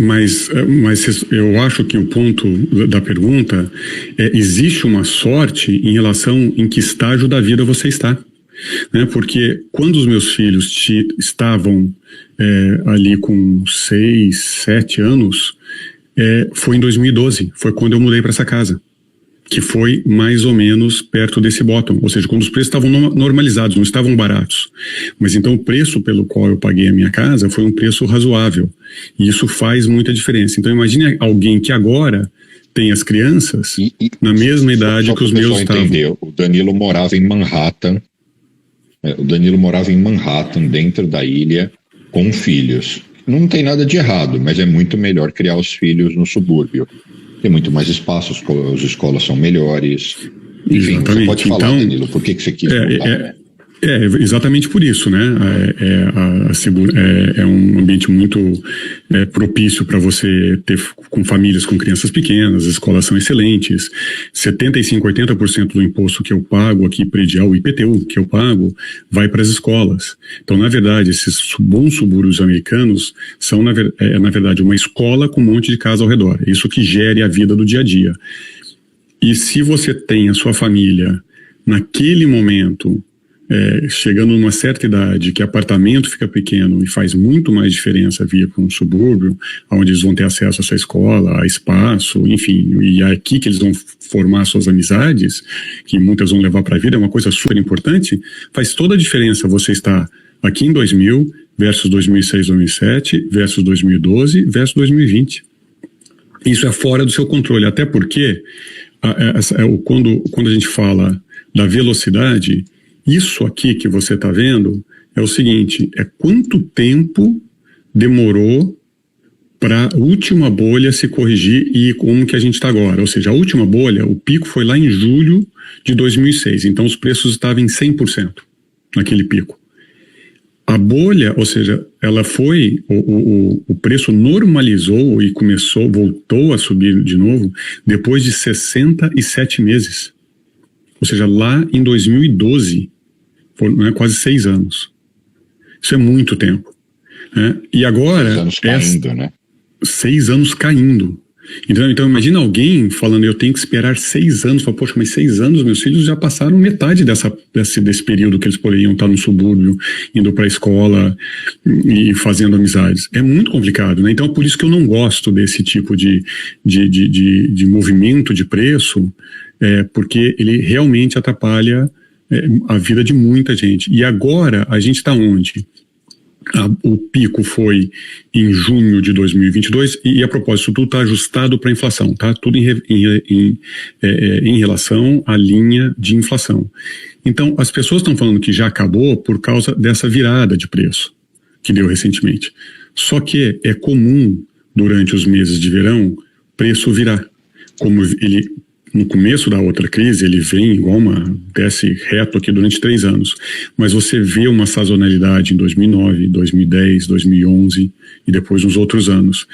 eu acho que o ponto da pergunta existe uma sorte em relação em que estágio da vida você está, né? Porque quando os meus filhos estavam ali com 6, 7 anos, foi em 2012, foi quando eu mudei para essa casa, que foi mais ou menos perto desse bottom, ou seja, quando os preços estavam normalizados, não estavam baratos. Mas então o preço pelo qual eu paguei a minha casa foi um preço razoável, e isso faz muita diferença. Então imagine alguém que agora tem as crianças na mesma idade que os meus estavam. Entendeu? O Danilo morava em Manhattan, dentro da ilha, com filhos. Não tem nada de errado, mas é muito melhor criar os filhos no subúrbio. Tem muito mais espaço, as escolas são melhores. Enfim, exatamente. Você pode falar, então, Danilo, por que você quis mudar? Exatamente por isso, né? É um ambiente muito propício para você ter com famílias com crianças pequenas, as escolas são excelentes. 75%, 80% do imposto que eu pago aqui, predial, o IPTU que eu pago, vai para as escolas. Então, na verdade, esses bons subúrbios americanos são, na verdade, uma escola com um monte de casa ao redor. É isso que gere a vida do dia a dia. E se você tem a sua família naquele momento chegando numa certa idade, que apartamento fica pequeno e faz muito mais diferença vir para um subúrbio, onde eles vão ter acesso a essa escola, a espaço, enfim, e é aqui que eles vão formar suas amizades, que muitas vão levar para a vida, é uma coisa super importante, faz toda a diferença você estar aqui em 2000 versus 2006, 2007, versus 2012, versus 2020. Isso é fora do seu controle, até porque quando a gente fala da velocidade, isso aqui que você está vendo é o seguinte, quanto tempo demorou para a última bolha se corrigir e como que a gente está agora. Ou seja, a última bolha, o pico foi lá em julho de 2006, então os preços estavam em 100% naquele pico. A bolha, ou seja, ela foi, o preço normalizou e voltou a subir de novo depois de 67 meses. Ou seja, lá em 2012, quase 6 anos. Isso é muito tempo. Né? E agora... 6 anos caindo, né? 6 anos caindo. Então imagina alguém falando, eu tenho que esperar 6 anos. Fala, poxa, mas 6 anos, meus filhos já passaram metade desse período que eles poderiam estar no subúrbio, indo para a escola e fazendo amizades. É muito complicado, né? Então é por isso que eu não gosto desse tipo de movimento de preço, porque ele realmente atrapalha a vida de muita gente. E agora a gente está onde? O pico foi em junho de 2022 e a propósito, tudo está ajustado para a inflação, tá? Tudo em relação à linha de inflação. Então, as pessoas estão falando que já acabou por causa dessa virada de preço que deu recentemente. Só que é comum, durante os meses de verão, preço virar. Como ele... No começo da outra crise, ele vem igual desce reto aqui durante 3 anos. Mas você vê uma sazonalidade em 2009, 2010, 2011 e depois nos outros anos.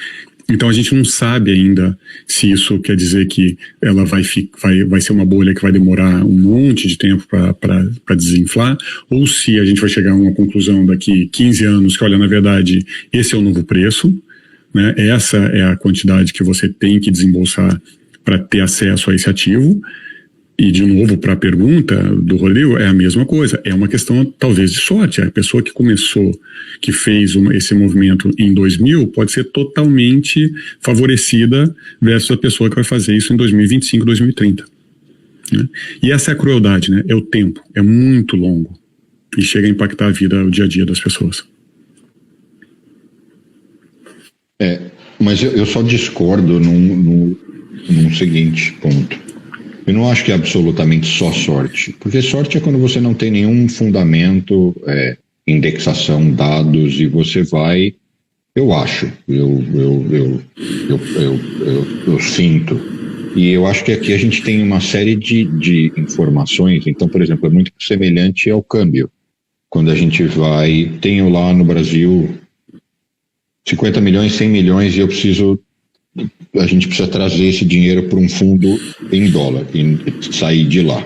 Então a gente não sabe ainda se isso quer dizer que ela vai ser uma bolha que vai demorar um monte de tempo para desinflar, ou se a gente vai chegar a uma conclusão daqui 15 anos que, olha, na verdade, esse é o novo preço, né? Essa é a quantidade que você tem que desembolsar para ter acesso a esse ativo. E, de novo, para a pergunta do Rodrigo, é a mesma coisa. É uma questão, talvez, de sorte. A pessoa que começou, que fez esse movimento em 2000, pode ser totalmente favorecida versus a pessoa que vai fazer isso em 2025, 2030. Né? E essa é a crueldade, né? É o tempo. É muito longo. E chega a impactar a vida, o dia a dia das pessoas. Mas eu só discordo num seguinte ponto. Eu não acho que é absolutamente só sorte, porque sorte é quando você não tem nenhum fundamento, indexação, dados, e você vai, eu acho, eu sinto E eu acho que aqui a gente tem uma série de informações. Então, por exemplo, é muito semelhante ao câmbio. Quando a gente tenho lá no Brasil 50 milhões, 100 milhões e a gente precisa trazer esse dinheiro para um fundo em dólar e sair de lá.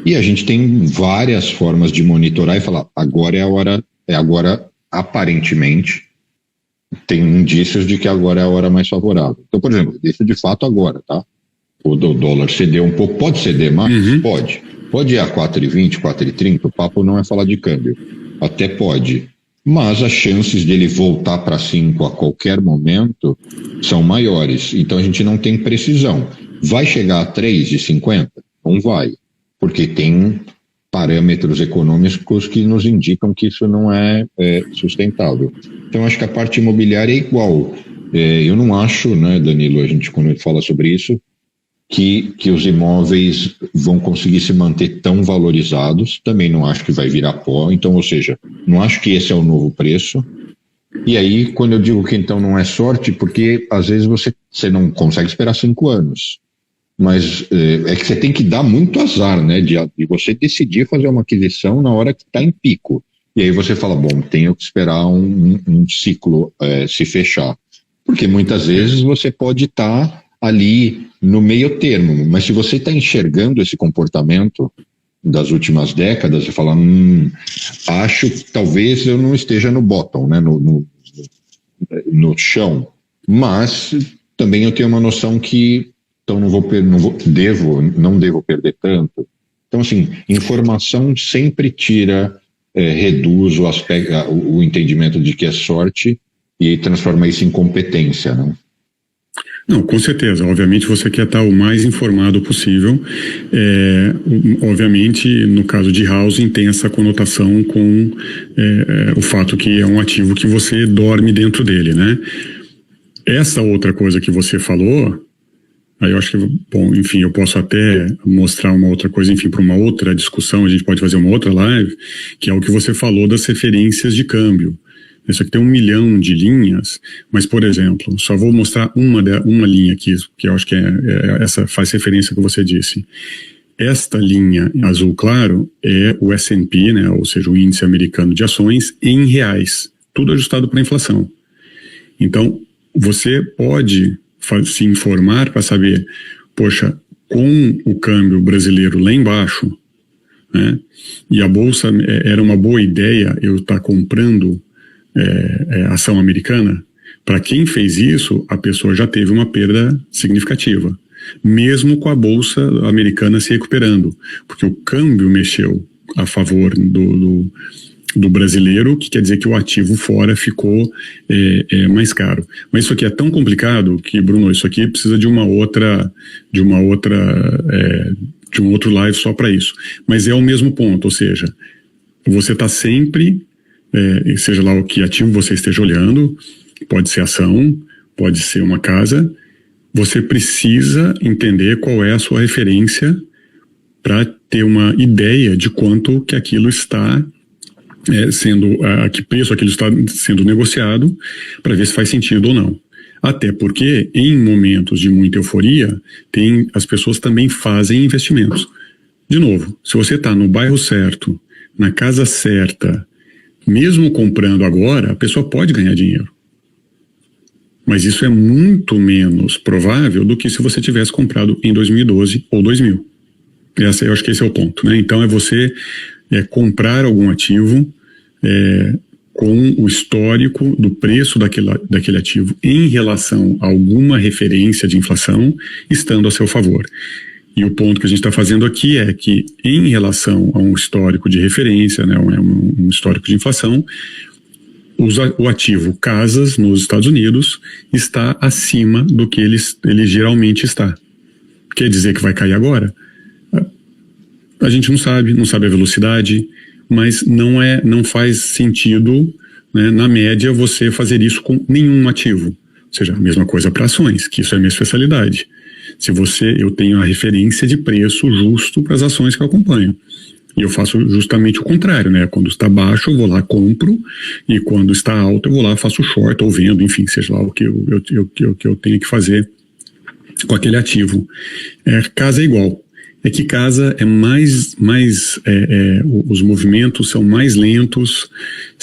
E a gente tem várias formas de monitorar e falar, agora é a hora, agora aparentemente tem indícios de que agora é a hora mais favorável. Então, por exemplo, isso de fato agora, tá? O dólar cedeu um pouco, pode ceder mais? Pode. Pode ir a 4,20, 4,30, o papo não é falar de câmbio. Até pode. Mas as chances dele voltar para 5 a qualquer momento são maiores. Então a gente não tem precisão. Vai chegar a 3,50? Não vai. Porque tem parâmetros econômicos que nos indicam que isso não é sustentável. Então acho que a parte imobiliária é igual. Eu não acho, né, Danilo, a gente quando fala sobre isso, que os imóveis vão conseguir se manter tão valorizados. Também não acho que vai virar pó. Então, ou seja, não acho que esse é o novo preço. E aí, quando eu digo que então não é sorte, porque às vezes você não consegue esperar 5 anos. Mas é que você tem que dar muito azar, né? De você decidir fazer uma aquisição na hora que está em pico. E aí você fala, bom, tenho que esperar um ciclo se fechar. Porque muitas vezes você pode estar ali no meio termo, mas se você está enxergando esse comportamento das últimas décadas, você fala, acho que talvez eu não esteja no bottom, né, no chão, mas também eu tenho uma noção que então não devo perder tanto. Então, assim, informação sempre reduz o entendimento de que é sorte e transforma isso em competência, né? Não, com certeza. Obviamente você quer estar o mais informado possível. Obviamente, no caso de housing, tem essa conotação com o fato que é um ativo que você dorme dentro dele, né? Essa outra coisa que você falou, aí eu acho que, bom, enfim, eu posso até mostrar uma outra coisa, enfim, para uma outra discussão, a gente pode fazer uma outra live, que é o que você falou das referências de câmbio. Isso aqui tem 1 milhão de linhas, mas, por exemplo, só vou mostrar uma linha aqui, que eu acho que essa faz referência ao que você disse. Esta linha azul claro é o S&P, né, ou seja, o índice americano de ações em reais, tudo ajustado para a inflação. Então, você pode se informar para saber, poxa, com o câmbio brasileiro lá embaixo, né, e a bolsa era uma boa ideia eu estar comprando ação americana. Para quem fez isso, a pessoa já teve uma perda significativa, mesmo com a bolsa americana se recuperando, porque o câmbio mexeu a favor do brasileiro, que quer dizer que o ativo fora ficou mais caro. Mas isso aqui é tão complicado que, Bruno, isso aqui precisa de um outro live só para isso. Mas é o mesmo ponto, ou seja, você está sempre seja lá o que ativo você esteja olhando, pode ser ação, pode ser uma casa, você precisa entender qual é a sua referência para ter uma ideia de quanto que aquilo está a que preço aquilo está sendo negociado, para ver se faz sentido ou não. Até porque em momentos de muita euforia, as pessoas também fazem investimentos. De novo, se você está no bairro certo, na casa certa, mesmo comprando agora, a pessoa pode ganhar dinheiro. Mas isso é muito menos provável do que se você tivesse comprado em 2012 ou 2000. Eu acho que esse é o ponto, né? Então é você comprar algum ativo com o histórico do preço daquele ativo em relação a alguma referência de inflação estando a seu favor. E o ponto que a gente está fazendo aqui é que, em relação a um histórico de referência, né, um histórico de inflação, o ativo casas nos Estados Unidos está acima do que ele geralmente está. Quer dizer que vai cair agora? A gente não sabe a velocidade, mas não faz sentido, né, na média, você fazer isso com nenhum ativo. Ou seja, a mesma coisa para ações, que isso é a minha especialidade. Eu tenho a referência de preço justo para as ações que eu acompanho. E eu faço justamente o contrário, né? Quando está baixo, eu vou lá, compro, e quando está alto, eu vou lá, faço short ou vendo, enfim, seja lá o que eu tenho que fazer com aquele ativo. Casa é igual. É que casa é os movimentos são mais lentos,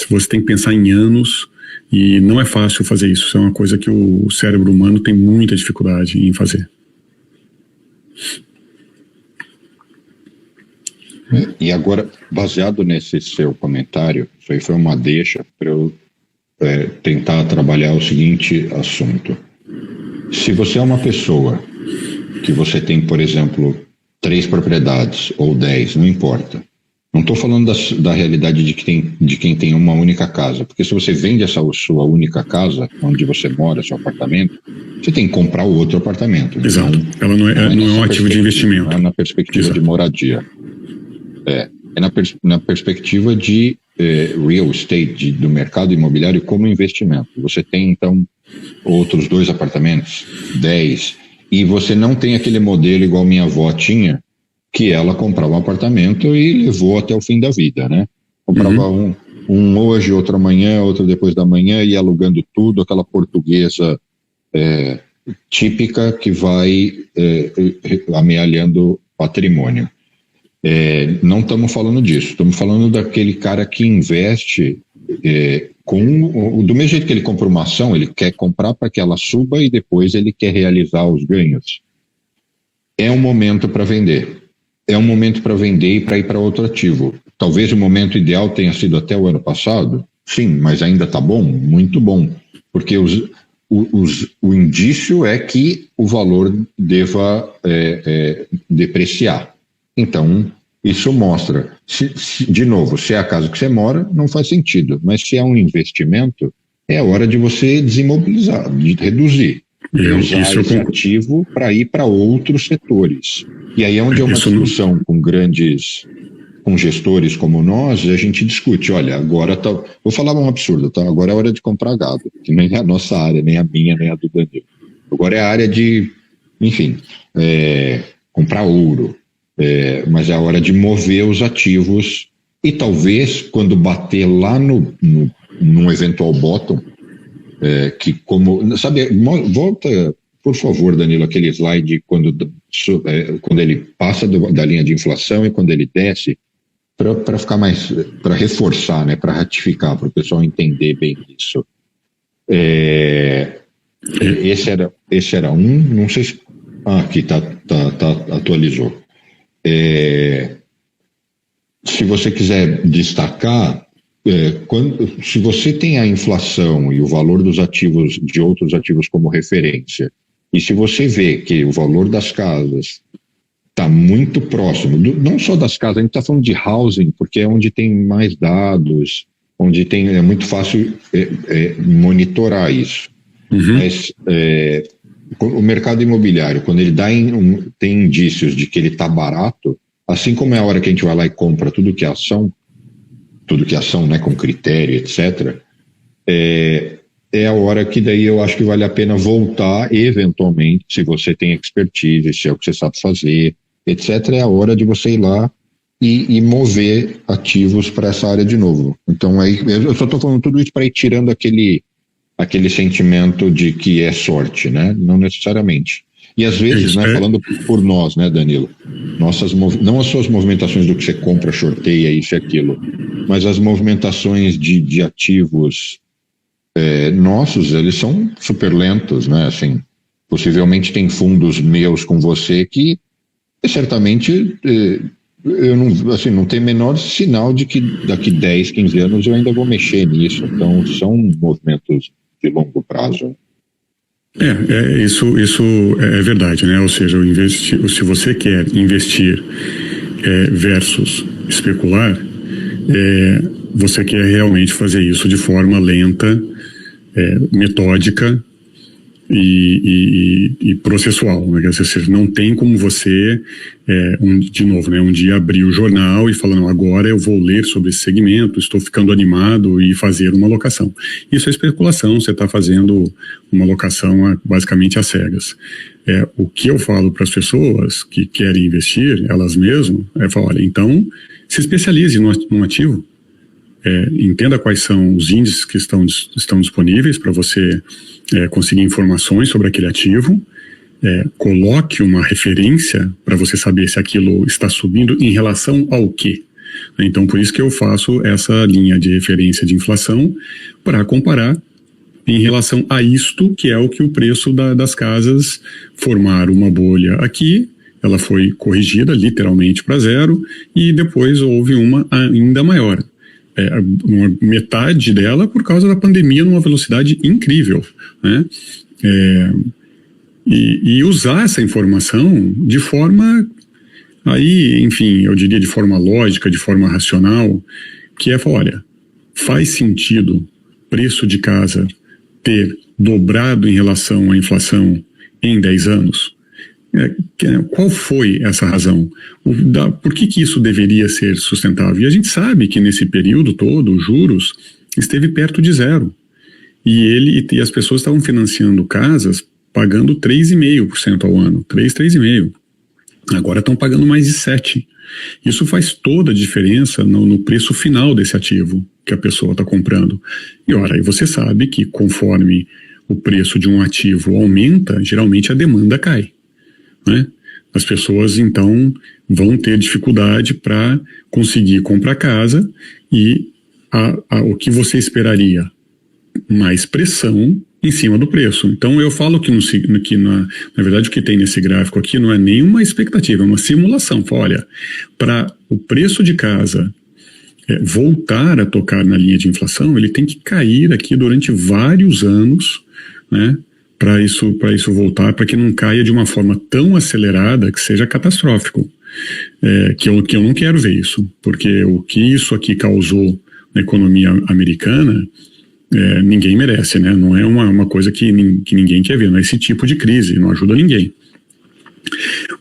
você tem que pensar em anos, e não é fácil fazer isso. Isso é uma coisa que o cérebro humano tem muita dificuldade em fazer. E agora, baseado nesse seu comentário, isso aí foi uma deixa para eu tentar trabalhar o seguinte assunto. Se você é uma pessoa que você tem, por exemplo, 3 propriedades ou 10, não importa. Não estou falando da realidade de quem tem uma única casa, porque se você vende essa sua única casa, onde você mora, seu apartamento, você tem que comprar o outro apartamento. Exato. Então, ela não é um ativo de investimento. Não é na perspectiva Exato. de moradia. É na perspectiva de real estate, do mercado imobiliário como investimento. Você tem, então, outros 2 apartamentos, 10, e você não tem aquele modelo igual minha avó tinha, que ela comprava um apartamento e levou até o fim da vida, né? Comprava um hoje, outro amanhã, outro depois da manhã, e alugando tudo, aquela portuguesa típica que vai amealhando patrimônio. Não estamos falando disso, estamos falando daquele cara que investe do mesmo jeito que ele compra uma ação, ele quer comprar para que ela suba e depois ele quer realizar os ganhos. É um momento para vender. É um momento para vender e para ir para outro ativo. Talvez o momento ideal tenha sido até o ano passado, sim, mas ainda está bom, muito bom, porque o indício é que o valor deva depreciar. Então, isso mostra, de novo, se é a casa que você mora, não faz sentido, mas se é um investimento, é hora de você desimobilizar, de reduzir, usar esse ativo para ir para outros setores. E aí é onde é uma discussão com gestores como nós, a gente discute, olha, agora vou falar um absurdo, tá? Agora é hora de comprar gado, que nem é a nossa área, nem a minha, nem a do Danilo. Agora é a área de, enfim, comprar ouro. Mas é a hora de mover os ativos e talvez quando bater lá num eventual bottom, que como, sabe, volta, por favor, Danilo, aquele slide quando ele passa da linha de inflação e quando ele desce, para ficar mais, para reforçar, né, para ratificar, para o pessoal entender bem isso. Esse era um, não sei se... aqui atualizou. Se você quiser destacar, se você tem a inflação e o valor dos ativos, de outros ativos como referência, e se você vê que o valor das casas está muito próximo, não só das casas, a gente está falando de housing, porque é onde tem mais dados, onde é muito fácil monitorar isso. Mas o mercado imobiliário, quando ele tem indícios de que ele está barato, assim como é a hora que a gente vai lá e compra tudo que é ação, né, com critério, etc., é a hora que daí eu acho que vale a pena voltar, eventualmente, se você tem expertise, se é o que você sabe fazer, etc., é a hora de você ir lá e mover ativos para essa área de novo. Então, aí, eu só estou falando tudo isso para ir tirando aquele sentimento de que é sorte, né? Não necessariamente. E às vezes, né, falando por nós, né, Danilo, não as suas movimentações do que você compra, shorteia, isso e aquilo, mas as movimentações de ativos nossos, eles são super lentos, né? Assim, possivelmente tem fundos meus com você que certamente eu não tenho menor sinal de que daqui 10, 15 anos eu ainda vou mexer nisso. Então, são movimentos de longo prazo. Isso é verdade, né? Ou seja, se você quer investir versus especular, você quer realmente fazer isso de forma lenta, metódica e processual, né? Ou seja, não tem como você, de novo, né, um dia abrir o jornal e falar, não, agora eu vou ler sobre esse segmento, estou ficando animado e fazer uma alocação. Isso é especulação, você está fazendo uma alocação basicamente às cegas. O que eu falo para as pessoas que querem investir, elas mesmas, falar, olha, então se especialize num ativo, entenda quais são os índices que estão disponíveis para você conseguir informações sobre aquele ativo, coloque uma referência para você saber se aquilo está subindo em relação ao quê. Então, por isso que eu faço essa linha de referência de inflação para comparar em relação a isto, que é o que o preço das casas formaram uma bolha aqui, ela foi corrigida literalmente para zero e depois houve uma ainda maior. Uma metade dela por causa da pandemia numa velocidade incrível, né? E usar essa informação de forma, aí, enfim, eu diria de forma lógica, de forma racional, que falar, olha, faz sentido preço de casa ter dobrado em relação à inflação em 10 anos? Qual foi essa razão? Por que isso deveria ser sustentável? E a gente sabe que nesse período todo, os juros esteve perto de zero. E as pessoas estavam financiando casas pagando 3,5% ao ano, 3,5%. Agora estão pagando mais de 7%. Isso faz toda a diferença no preço final desse ativo que a pessoa está comprando. E ora, aí você sabe que conforme o preço de um ativo aumenta, geralmente a demanda cai, né? As pessoas, então, vão ter dificuldade para conseguir comprar casa e o que você esperaria? Mais pressão em cima do preço. Então eu falo que na verdade o que tem nesse gráfico aqui não é nenhuma expectativa, é uma simulação. Olha, para o preço de casa voltar a tocar na linha de inflação, ele tem que cair aqui durante vários anos, né, para isso voltar, para que não caia de uma forma tão acelerada que seja catastrófico. Que eu não quero ver isso, porque o que isso aqui causou na economia americana, ninguém merece, né? Não é uma coisa que ninguém quer ver, não é esse tipo de crise, não ajuda ninguém.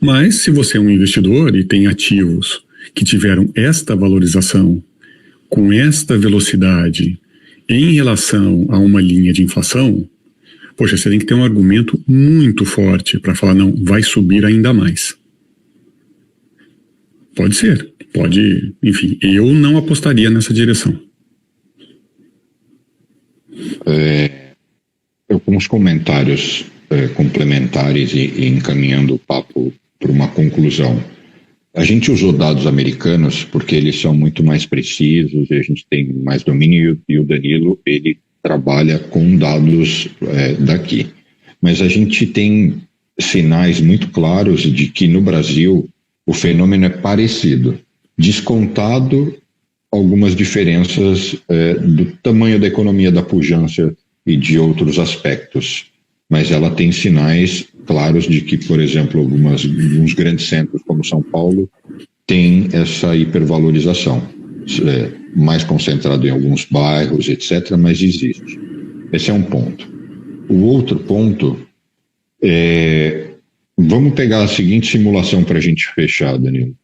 Mas se você é um investidor e tem ativos que tiveram esta valorização com esta velocidade em relação a uma linha de inflação, poxa, você tem que ter um argumento muito forte para falar, não, vai subir ainda mais. Pode ser, pode, enfim, eu não apostaria nessa direção. Alguns comentários complementares e encaminhando o papo para uma conclusão. A gente usou dados americanos porque eles são muito mais precisos e a gente tem mais domínio, e o Danilo, ele trabalha com dados daqui. Mas a gente tem sinais muito claros de que no Brasil o fenômeno é parecido, descontado algumas diferenças do tamanho da economia, da pujança e de outros aspectos. Mas ela tem sinais claros de que, por exemplo, alguns grandes centros como São Paulo têm essa hipervalorização, mais concentrado em alguns bairros, etc., mas existe. Esse é um ponto. O outro ponto vamos pegar a seguinte simulação para a gente fechar, Danilo.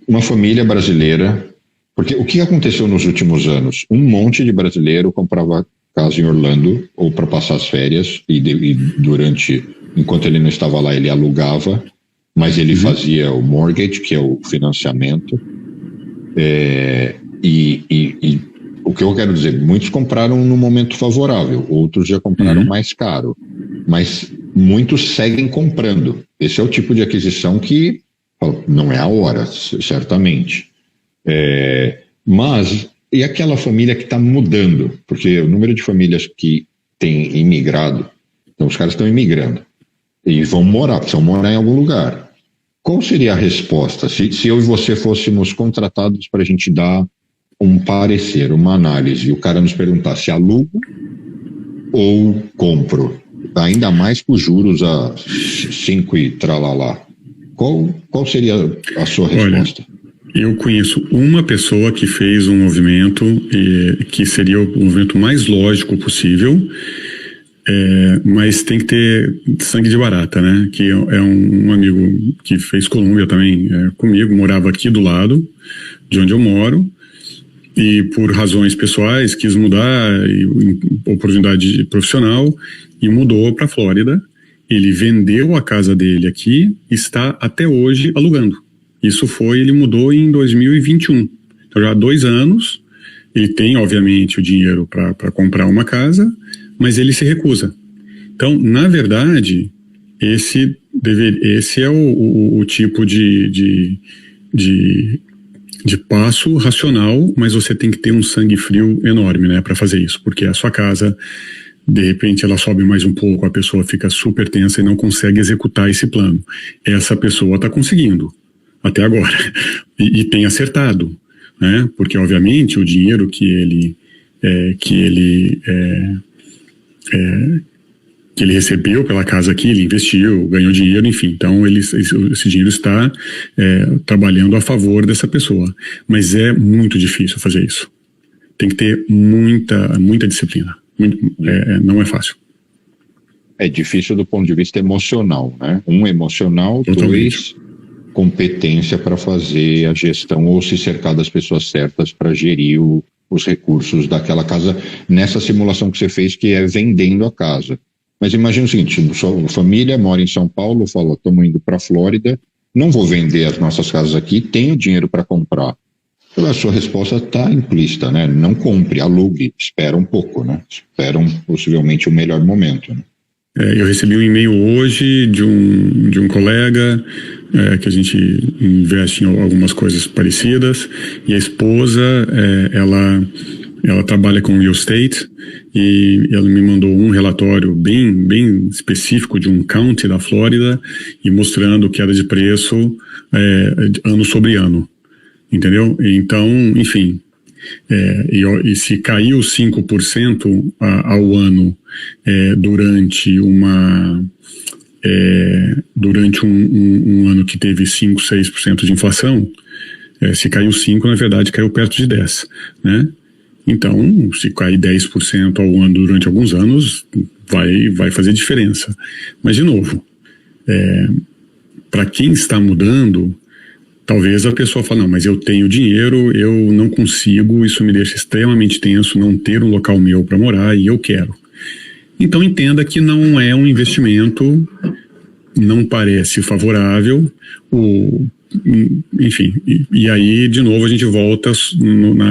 Uma família brasileira, porque o que aconteceu nos últimos anos? Um monte de brasileiro comprava casa em Orlando ou para passar as férias e enquanto ele não estava lá, ele alugava, mas ele fazia o mortgage, que é o financiamento. E o que eu quero dizer, muitos compraram no momento favorável, outros já compraram mais caro, mas muitos seguem comprando. Esse é o tipo de aquisição que não é a hora, certamente. Mas e aquela família que está mudando? Porque o número de famílias que têm imigrado, então os caras estão imigrando e precisam morar em algum lugar. Qual seria a resposta se eu e você fôssemos contratados para a gente dar um parecer, uma análise, e o cara nos perguntasse alugo ou compro? Ainda mais com os juros a 5 e tralalá. Qual seria a sua resposta? Olha, eu conheço uma pessoa que fez um movimento que seria o movimento mais lógico possível, mas tem que ter sangue de barata, né? Que é um amigo que fez Colômbia também comigo, morava aqui do lado de onde eu moro, e por razões pessoais quis mudar, oportunidade profissional, e mudou para a Flórida. Ele vendeu a casa dele aqui, está até hoje alugando. Ele mudou em 2021. Então já há 2 anos, ele tem obviamente o dinheiro para comprar uma casa, mas ele se recusa. Então, na verdade, esse é o tipo de passo racional, mas você tem que ter um sangue frio enorme, né, para fazer isso, porque a sua casa, de repente, ela sobe mais um pouco, a pessoa fica super tensa e não consegue executar esse plano. Essa pessoa está conseguindo, até agora, e tem acertado, né, porque, obviamente, o dinheiro que ele recebeu pela casa aqui, ele investiu, ganhou dinheiro, enfim. Então, esse dinheiro está trabalhando a favor dessa pessoa. Mas é muito difícil fazer isso. Tem que ter muita disciplina. Não é fácil. É difícil do ponto de vista emocional, né? Emocional, Totalmente. 2, competência para fazer a gestão ou se cercar das pessoas certas para gerir os recursos daquela casa nessa simulação que você fez, que é vendendo a casa. Mas imagina o seguinte, sua família mora em São Paulo, fala, estamos indo para a Flórida, não vou vender as nossas casas aqui, tenho dinheiro para comprar. Então, a sua resposta está implícita, né? Não compre, alugue, espera um pouco, né? Espera possivelmente o melhor momento, né? Eu recebi um e-mail hoje de um colega que a gente investe em algumas coisas parecidas, e a esposa, ela trabalha com real estate, e ela me mandou um relatório bem específico de um county da Flórida e mostrando queda de preço ano sobre ano, entendeu? Então, enfim, e se caiu 5% ao ano durante um ano que teve 5, 6% de inflação, se caiu 5, na verdade caiu perto de 10, né? Então, se cair 10% ao ano durante alguns anos, vai fazer diferença. Mas, de novo, para quem está mudando, talvez a pessoa fale, não, mas eu tenho dinheiro, eu não consigo, isso me deixa extremamente tenso, não ter um local meu para morar, e eu quero. Então, entenda que não é um investimento, não parece favorável, enfim, e aí de novo a gente volta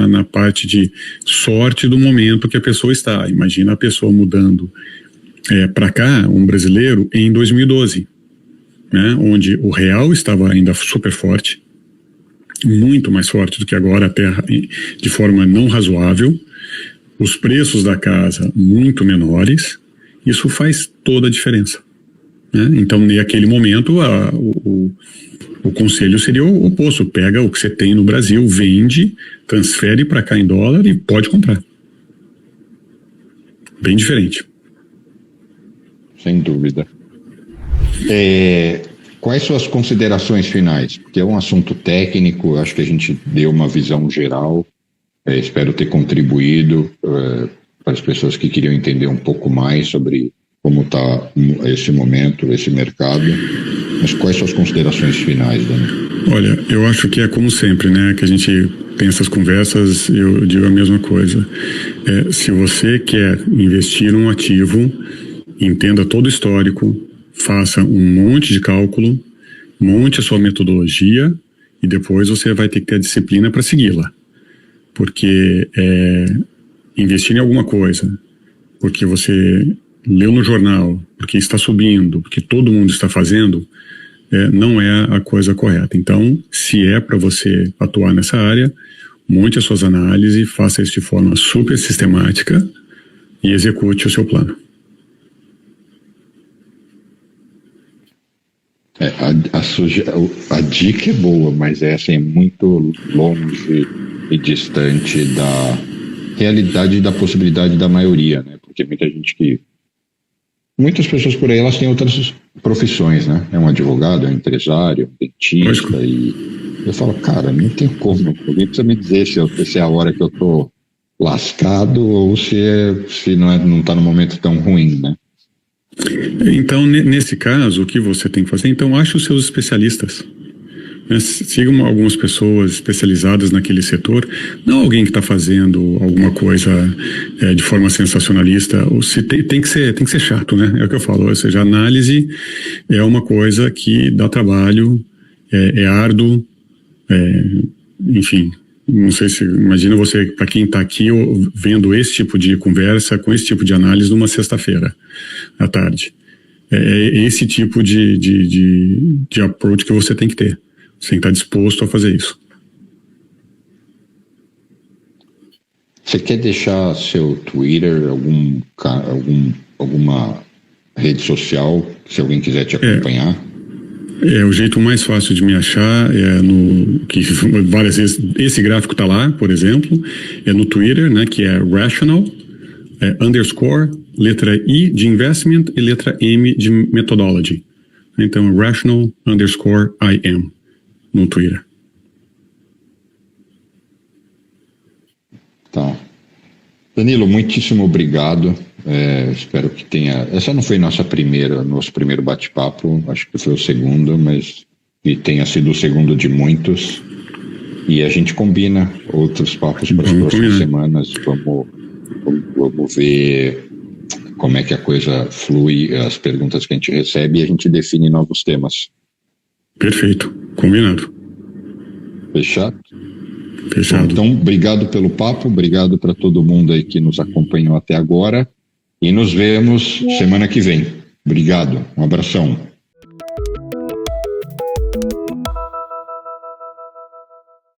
na parte de sorte do momento que a pessoa está. Imagina a pessoa mudando para cá, um brasileiro, em 2012, né, onde o real estava ainda super forte, muito mais forte do que agora, a terra de forma não razoável, os preços da casa muito menores. Isso faz toda a diferença, né? Então, naquele momento, o conselho seria o oposto: pega o que você tem no Brasil, vende, transfere para cá em dólar e pode comprar. Bem diferente. Sem dúvida. Quais suas considerações finais? Porque é um assunto técnico, acho que a gente deu uma visão geral, espero ter contribuído para as pessoas que queriam entender um pouco mais sobre como está esse momento, esse mercado. Mas quais suas considerações finais, Dani? Olha, eu acho que é como sempre, né, que a gente tem essas conversas, eu digo a mesma coisa. Se você quer investir num ativo, entenda todo o histórico, faça um monte de cálculo, monte a sua metodologia e depois você vai ter que ter a disciplina para segui-la. Porque investir em alguma coisa, porque você leu no jornal, porque está subindo, porque todo mundo está fazendo, não é a coisa correta. Então, se é para você atuar nessa área, monte as suas análises, faça isso de forma super sistemática e execute o seu plano. A dica é boa, mas essa é muito longe e distante da realidade e da possibilidade da maioria, né? Porque muitas pessoas por aí, elas têm outras profissões, né? É um advogado, é um empresário, é um dentista, e eu falo, cara, não tem como, alguém precisa me dizer se é a hora que eu tô lascado ou se não tá no momento tão ruim, né? Então, nesse caso, o que você tem que fazer? Então, ache os seus especialistas. Sigam algumas pessoas especializadas naquele setor, não alguém que está fazendo alguma coisa de forma sensacionalista. Tem que ser chato, né? É o que eu falo, ou seja, a análise é uma coisa que dá trabalho, é árduo, enfim. Não sei se imagina você, para quem está aqui vendo esse tipo de conversa, com esse tipo de análise numa sexta-feira à tarde. É esse tipo de approach que você tem que ter. Você tem que estar disposto a fazer isso. Você quer deixar seu Twitter, alguma rede social, se alguém quiser te acompanhar? O jeito mais fácil de me achar que várias vezes esse gráfico está lá, por exemplo, é no Twitter, né, que é rational, _ letra I de investment e letra M de methodology. Então, rational _ I am no Twitter. Tá. Danilo, muitíssimo obrigado. Espero que tenha. Essa não foi nosso primeiro bate-papo, acho que foi o segundo, mas que tenha sido o segundo de muitos. E a gente combina outros papos para as próximas semanas. Vamos ver como é que a coisa flui, as perguntas que a gente recebe, e a gente define novos temas. Perfeito, combinado. Fechado? Fechado. Então, obrigado pelo papo, obrigado para todo mundo aí que nos acompanhou até agora e nos vemos semana que vem. Obrigado, um abração.